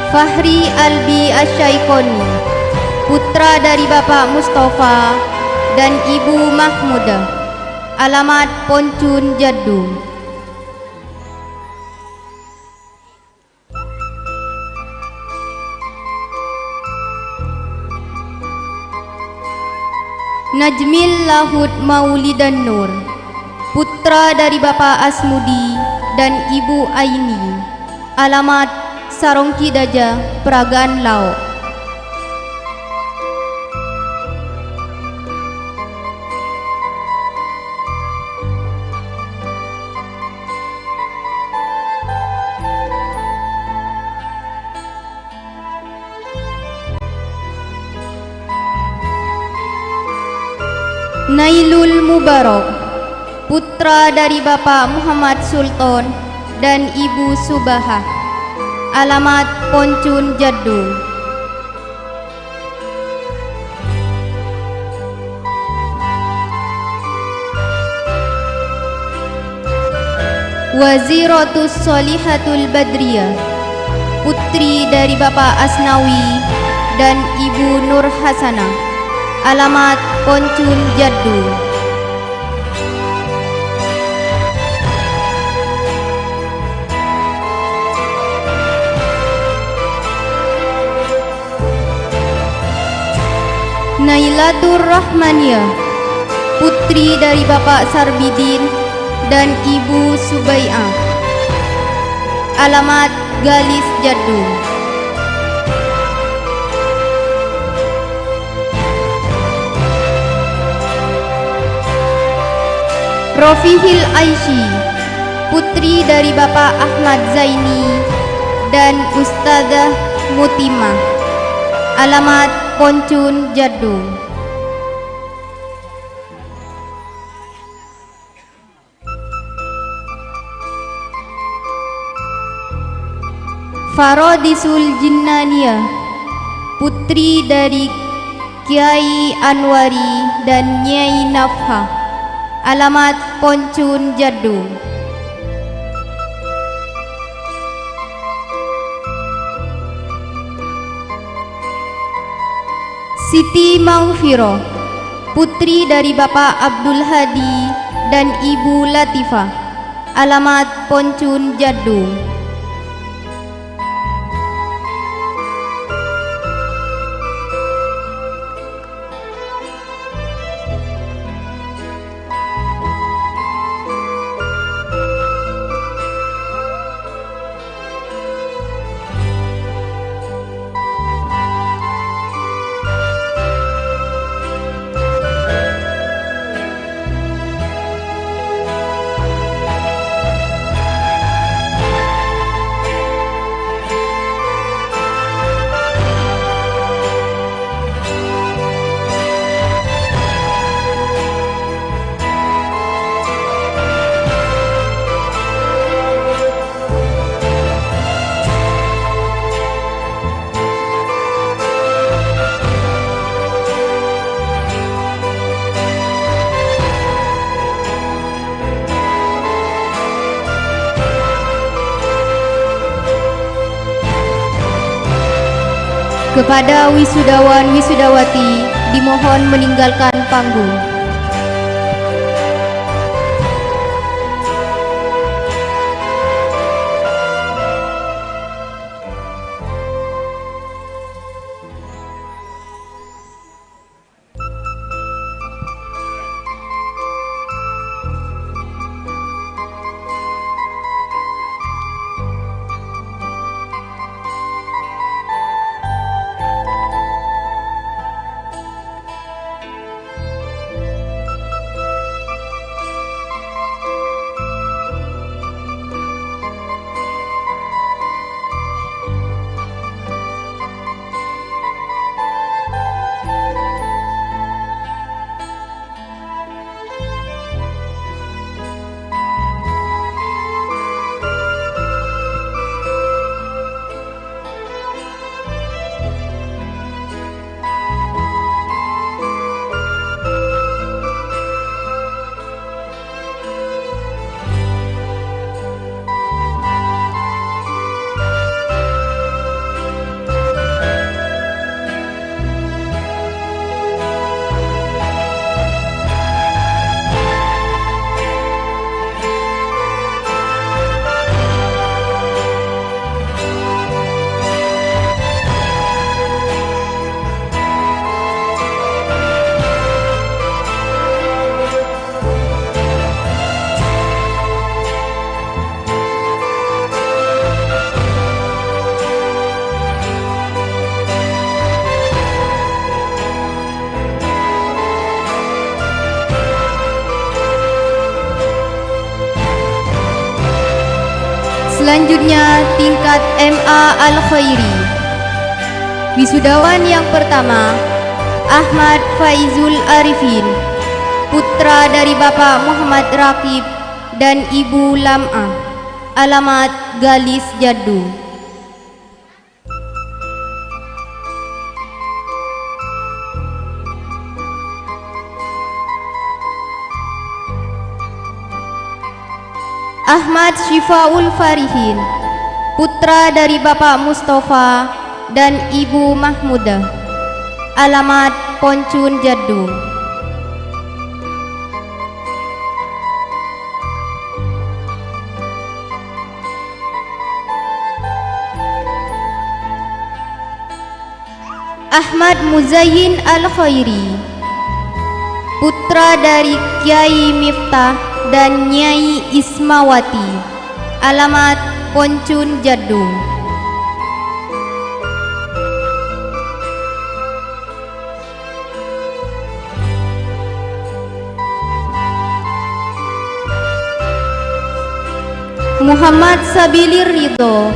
S8: Fahri Albi Asyaikoni, putra dari Bapak Mustafa dan Ibu Mahmudah, alamat Poncun Jadung. Najmil Lahud Maulidan Nur, putra dari Bapak Asmudi dan Ibu Aini, alamat Sarongki Daja, Peragaan Laok. Nailul Mubarak, putra dari Bapak Muhammad Sultan dan Ibu Subahah, alamat Poncun Jadung. Waziratus Solihatul Badriyah, putri dari Bapak Asnawi dan Ibu Nur Hasanah, alamat Poncun Jadung. Nailatur Rahmaniyah, putri dari Bapak Sarbidin dan Ibu Subai'ah, alamat Galis Jadung. Rofihil Aishi, putri dari Bapak Ahmad Zaini dan Ustadzah Mutimah. Alamat Poncun Jadung. Farodisul Jinnaniyah, putri dari Kiai Anwari dan Nyai Nafha. Alamat Poncun Jadung. Siti Maghfirah, putri dari Bapak Abdul Hadi dan Ibu Latifah. Alamat Poncun Jadung. Kepada wisudawan wisudawati dimohon meninggalkan panggung. Selanjutnya tingkat MA Al-Khairi. Wisudawan yang pertama Ahmad Faizul Arifin, putra dari Bapak Muhammad Rakib dan Ibu Lam'ah. Alamat Galis Jadung. Ahmad Syifaul Farihin, putra dari Bapak Mustafa dan Ibu Mahmudah. Alamat Poncun Jadung. Ahmad Muzayyin Al-Khairi, putra dari Kiai Miftah dan Nyai Ismawati. Alamat Poncun Jadung. Muhammad Sabilir Ridho,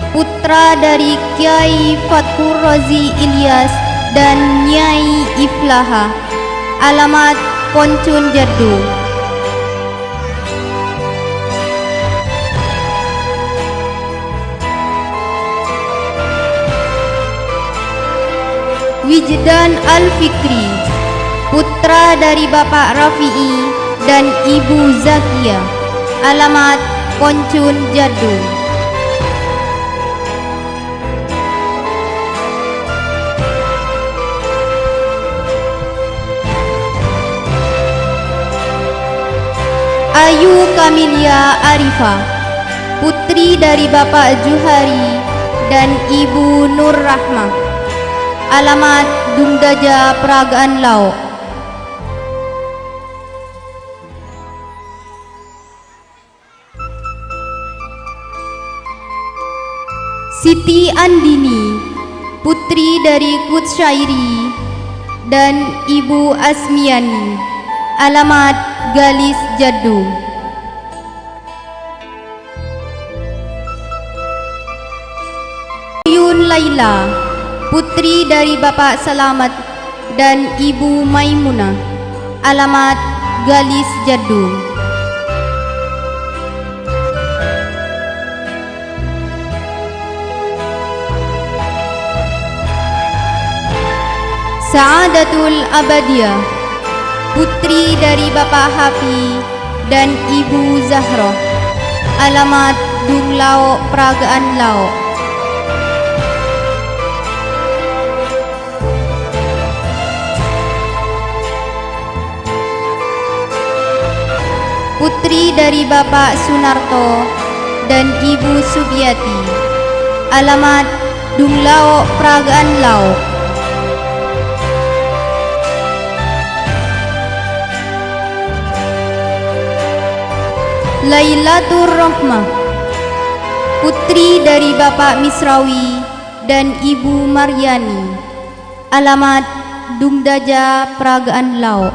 S8: putra dari Kiai Fathur Razi Ilyas dan Nyai Iflaha, alamat Poncun Jaddu. Wijdan Al-Fikri, putra dari Bapak Rafi'i dan Ibu Zakia, alamat Poncun Jaddu. Ayu Kamilia Arifah, putri dari Bapak Juhari dan Ibu Nur Rahmah, alamat Dumdaja Peragaan Lauk. Siti Andini, putri dari Kutsyairi dan Ibu Asmiani, alamat Galis Jaddu. Yun Laila, putri dari Bapak Salamet dan Ibu Maimunah, alamat Galis Jaddu. Saadatul Abadiyah, putri dari Bapak Hafi dan Ibu Zahroh, alamat Dunglao Peragaan Lauk. Putri dari Bapak Sunarto dan Ibu Subiati, alamat Dunglao Peragaan Lauk. Lailatur Rahmah, putri dari Bapak Misrawi dan Ibu Maryani, alamat Dumdaja Peragaan Lauk.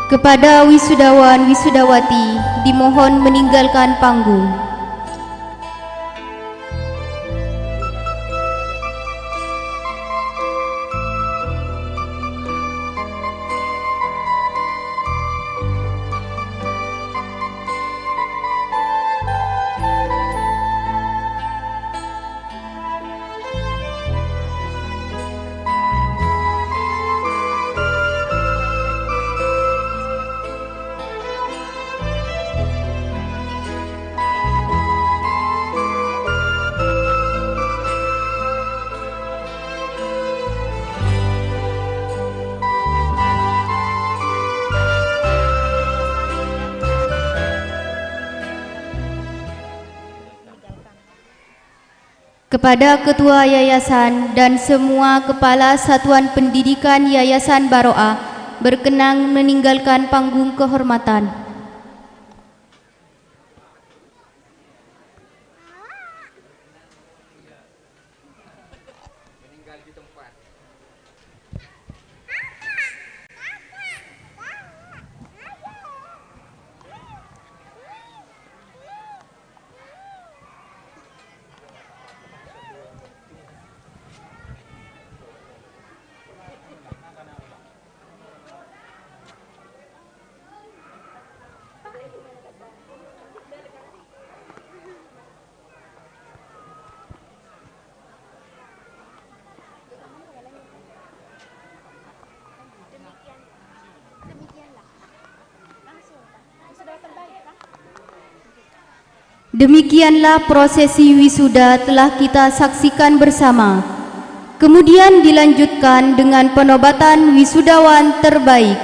S8: Kepada wisudawan wisudawati dimohon meninggalkan panggung. kepada Ketua Yayasan dan semua Kepala Satuan Pendidikan Yayasan Baroah berkenan meninggalkan panggung kehormatan. Demikianlah prosesi wisuda telah kita saksikan bersama. Kemudian dilanjutkan dengan penobatan wisudawan terbaik.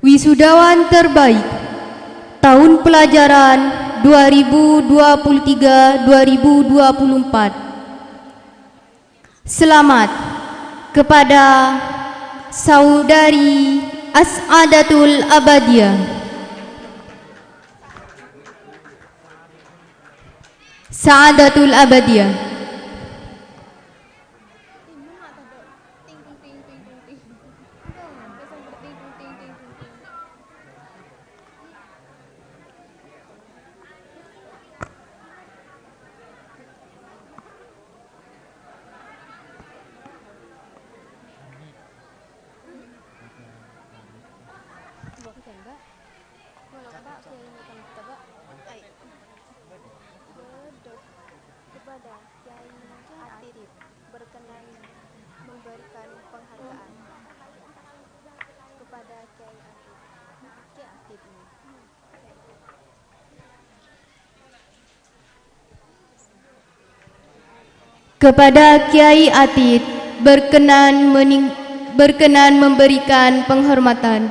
S8: Wisudawan terbaik tahun pelajaran 2023-2024. Selamat kepada Saudari As'adatul Abadiyah. Sa'adatul Abadiyah. Kepada Kiai Atid berkenan memberikan penghormatan.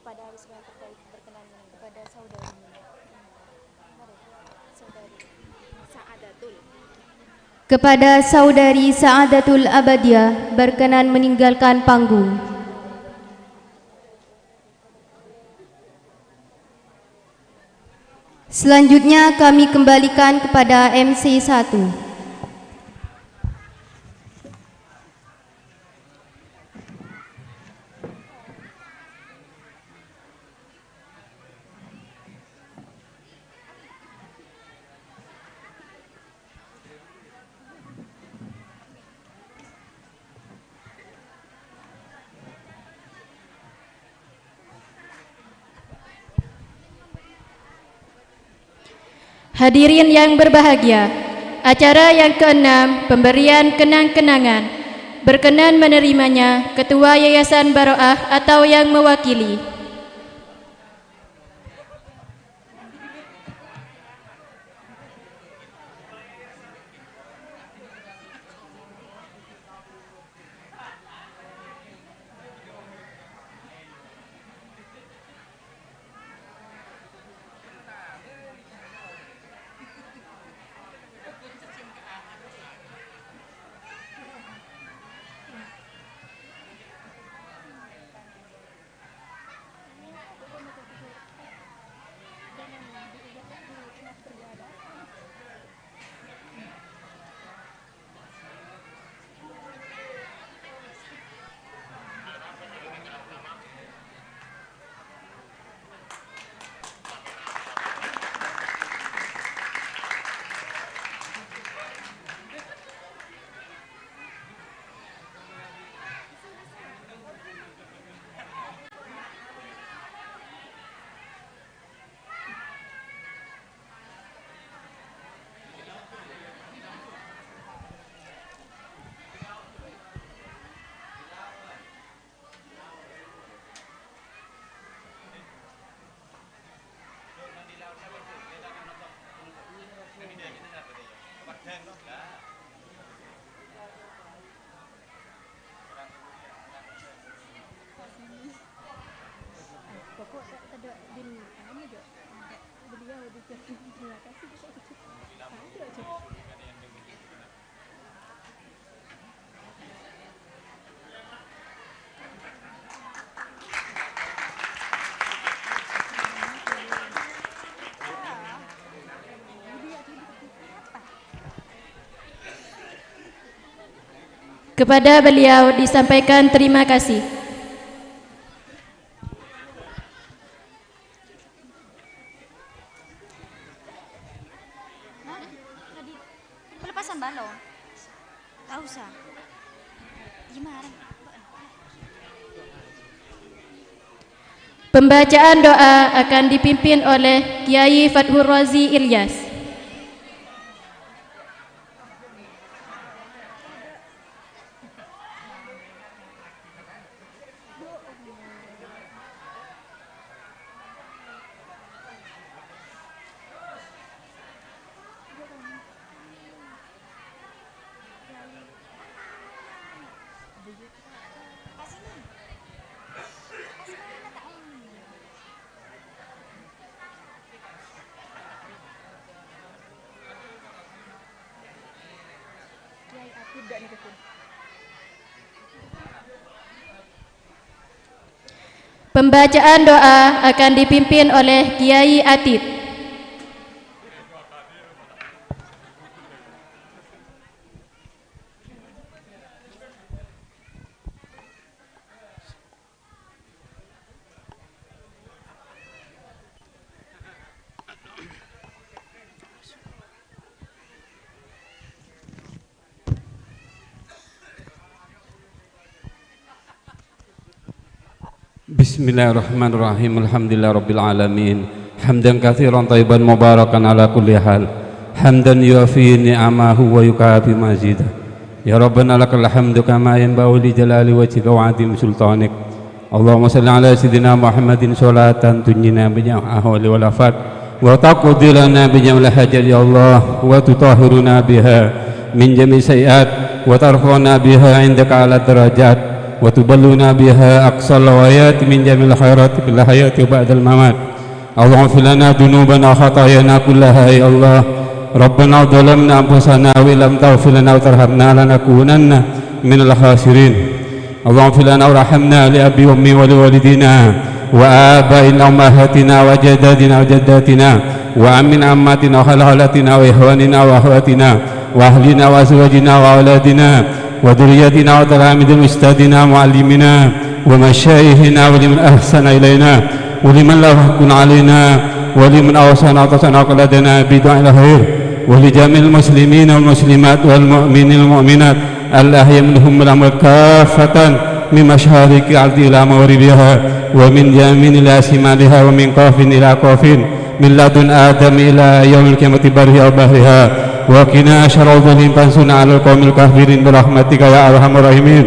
S10: Kepada wisudawan terbaik berkenan kepada saudari Sa'adatul.
S8: Kepada Saudari Sa'adatul Abadiyah berkenan meninggalkan panggung. Selanjutnya kami kembalikan kepada MC1.
S3: Hadirin yang berbahagia, acara yang ke-6, pemberian kenang-kenangan, berkenan menerimanya Ketua Yayasan Baroah atau yang mewakili. Pokok tak ada bin anu je. Beliau dikasih terima kasih. Kepada beliau disampaikan terima kasih.
S4: Pelepasan balon. Tak usah. Gimana?
S3: Pembacaan doa akan dipimpin oleh Kiai Fathur Razi Ilyas. Pembacaan doa akan dipimpin oleh Kiai Atid.
S11: Bismillahirrahmanirrahim. Alhamdulillah rabbil alamin. Hamdan katsiran thayyiban mubarakan ala kulli hal. Hamdan yuafi ni'amahu wa yukafi mazidah. Ya Rabbana lakal hamdu kama yanbaghi li jalali wajhika wa 'azimi sultanik. Allahumma salli ala sayyidina Muhammadin sholatan tunjina biha ahwali wal afat wa taqdi lana biha al hajat ya Allah wa tutahhiruna biha min jami' sayiat wa tarfa'una biha 'indaka ala darajat wa tuballuna biha aqsal wayat min jamil khairat fil hayati wa ba'dal mamat. Allahumma fir lana dhunubana khatayana kullaha ya Allah. Rabbana dhalamna anfusana wa lam taghfir lana wa tarhamna lanakunanna minal khasirin. Allahumma fir lana warhamna li abi wa ummi wa li walidina wa abaina wa ummahatina wa jadadina wa jaddatina wa ammin ammatina wa khalalatina wa ihwanina wa akhwatina wa ahlina wa azwajina wa auladina wa dhurriyyatina wa talamidina ustadina muallimina wa masyayikhina wa liman ahsana ilaina wa liman lahu haqqun alaina wa liman awsana atasana qaladana bi du'ail khair wa li jamil muslimin wal muslimat wal mu'minin wal mu'minat al ahya minhum wal amwat kaffatan min mashariki ardi ila maghribiha wa min yamin ila shimaliha wa min qafin ila qafin min ladun adam ila yaumil qiyamati barriha wa bahriha wa qina syarra dhalim fansuna 'alal qaumil kafirin bi rahmatika ya arhamar rahimin.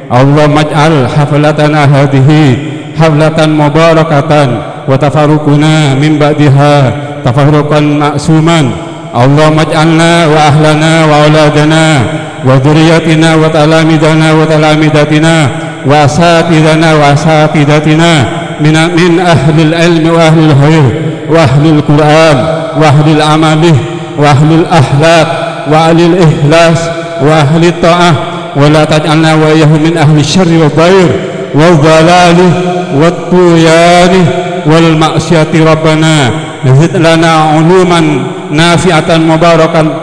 S11: Allahumma ij'al haflatana hadhihi haflatan mubarakatan wa tafarruquna min ba'daha tafarruqan ma'suman. Allahumma ij'alna wa ahlana wa auladana wa dhurriyyatina wa talamidana wa talamidatina wa asatidana wa asatidatina min ahlil ilmi wa ahlil khair wa ahlil Qur'an wa ahlil amalih wa ahlil akhlaq wa ahlil ikhlas wa ahlil ta'ah wa la taj'alna wa iyyahum min ahli syarri wa dhair wa dhalali wa tuyani wal ma'siyati. Rabbana zid lana uluman nafi'atan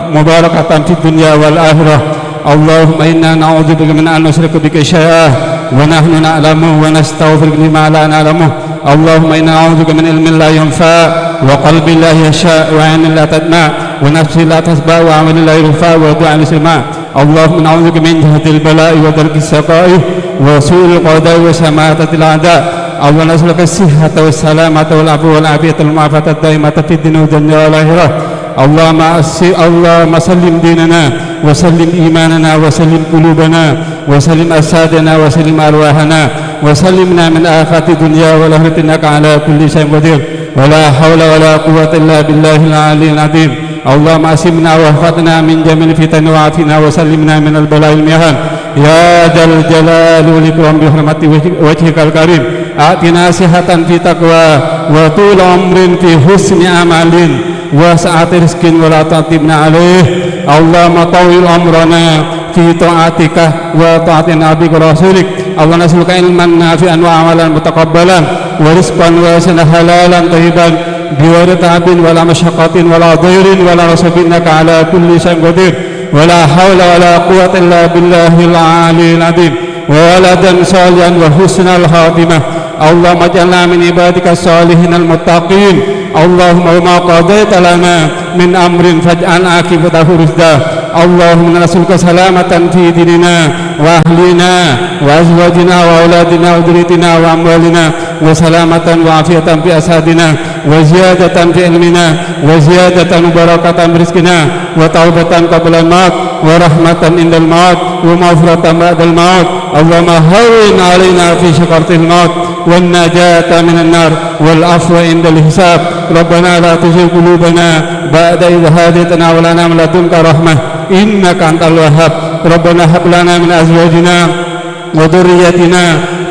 S11: mubarakatan fid dunya wal akhirah. Allahumma inna na'udzubika min an nushrika bika syai'an wa nahnu na'lamu wa nastaghfiruka lima la na'lamu. Allahumma inna na'udzubika min ilmin la yanfa' wa qalbin la yasha' wa 'aynin la tadma' wa nafsin la tasba' wa 'amalin la yurfa' wa du'an la yusma'. Allahumma na'udzubika min jahdil bala'i wa darkis saqa'i wa su'il qada'i wa samatatil a'da'. Allahumma nas'aluka as-sihhata was salamata wal 'afwa wal 'afiyata wal mu'afata ad-da'imata fid dunya wal akhirah. Allahumma sallim dinana wa sallim imanana wa sallim qulubana wa sallim asadana wa sallim arwahana wa sallimna min afati dunya wal akhirati innaka ala kulli shay'in qadir wa la hawla wa la quwwata illa billahil aliyyil azim. Allahumma asimna wa hafadna min jamil fitan wa afina wa sallimna min al-bala'il mihan ya dal jalali wal ikram bi hurmati wajhikal karim. Atina sihatan fi taqwa wa tul umrin fi husni amalin wa sa'ati rizqin wa la tatibna alaih. Allahumma tawil amrana fi ta'atika wa ta'ati nabika rasulik. Allahumma nas'aluka ilman nafi'an wa amalan mutaqabbalan wa rizqan wasi'an halalan thayyiban biwari ta'abin wa la masyaqqatin wa la dhairin wa la rasabin innaka ala kulli syai'in qadir. ولا حول ولا قوة إلا بالله العلي العظيم وولدا صالحا وحسن الخاتمة اللهم اجعلنا من عبادك الصالحين المتقين اللهم وما قضيت لنا من أمر فاجعل عاقبته رشدا اللهم نسألك سلامة في ديننا وأهلنا وأزواجنا وأولادنا وذريتنا وأموالنا وسلامة وعافية في أسعادنا وزيادة في علمنا وزيادة وبركة في رزقنا وتوبة قبل الموت ورحمة عند الموت ومغفرة بعد الموت اللهم هون علينا في شقرة الموت والنجاة من النار والعفو عند الحساب ربنا لا تزغ قلوبنا بعد إذ هديتنا وهب لنا من لدنك رحمة إنك أنت الوهاب ربنا هب لنا من أزواجنا وذريتنا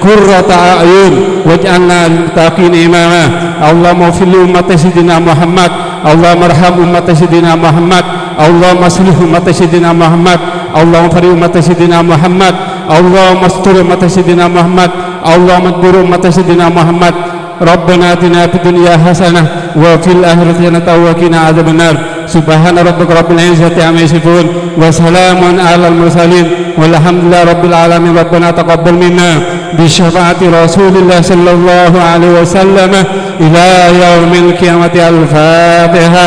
S11: قرة أعين واجعلنا للمتقين إماما اللهم اغفر لأمة سيدنا محمد اللهم ارحم أمة سيدنا محمد اللهم اصلح أمة سيدنا محمد اللهم فرج أمة سيدنا محمد اللهم استر أمة سيدنا محمد اللهم اجبر أمة سيدنا محمد ربنا آتنا في الدنيا حسنة وفي الآخرة حسنة وقنا عذاب النار سبحان ربك رب العزة عما يصفون وسلام على المرسلين والحمد لله رب العالمين ربنا تقبل منا بشفاعة رسول الله صلى الله عليه وسلم إلى يوم القيامة الفاتحة.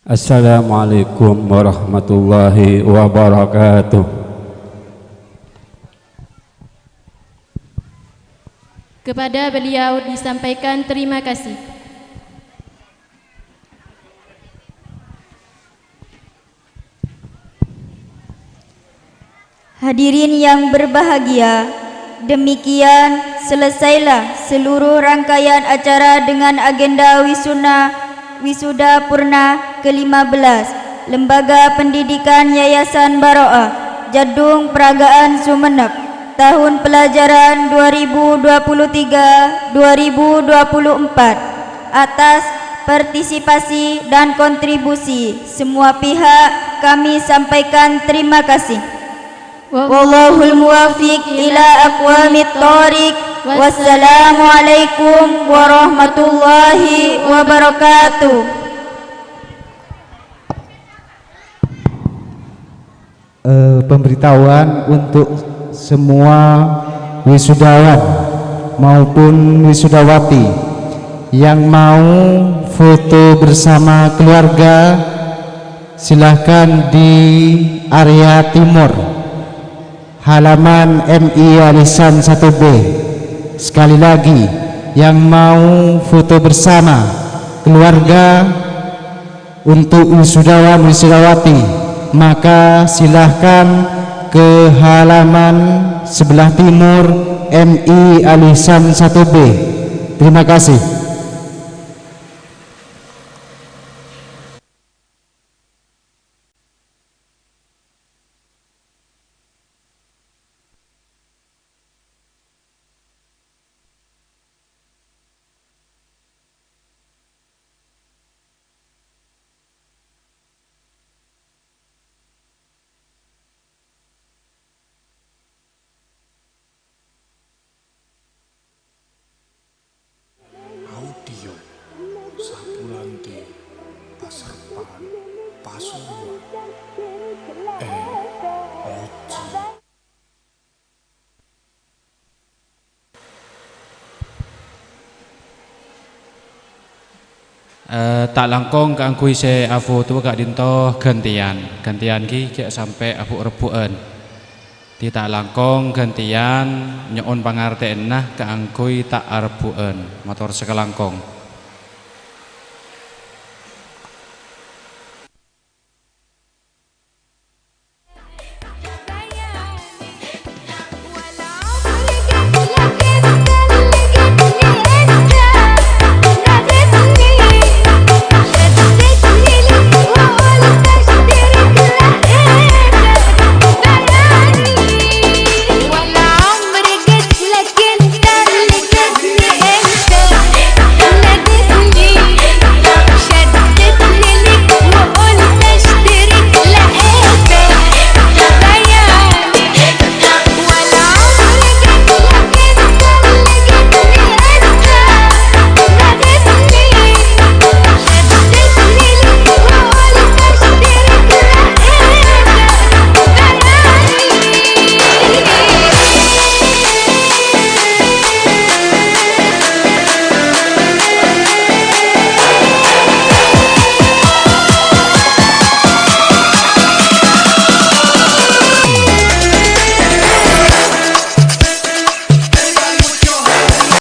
S11: Assalamualaikum warahmatullahi wabarakatuh.
S3: Kepada beliau disampaikan terima kasih.
S4: Hadirin yang berbahagia, demikian selesailah seluruh rangkaian acara dengan agenda Wisuda Purna ke-15 Lembaga Pendidikan Yayasan Baroah Jadung Peragaan Sumeneb tahun pelajaran 2023-2024 atas partisipasi dan kontribusi semua pihak kami sampaikan terima kasih. Wallahul muwaffiq ila aqwamit thoriq. Wassalamualaikum warahmatullahi wabarakatuh.
S5: Pemberitahuan untuk semua wisudawan maupun wisudawati yang mau foto bersama keluarga silahkan di area timur halaman MI Alisan 1B. Sekali lagi, yang mau foto bersama keluarga untuk wisudawan wisudawati maka silahkan ke halaman sebelah timur MI Alisan 1B. Terima kasih.
S1: Tak langkong keangkui se afu tu gak dinto gantian ki kayak sampai afu rebuan ti tak langkong gantian nyon pangarten nah keangkui tak rebuan motor sekelangkong.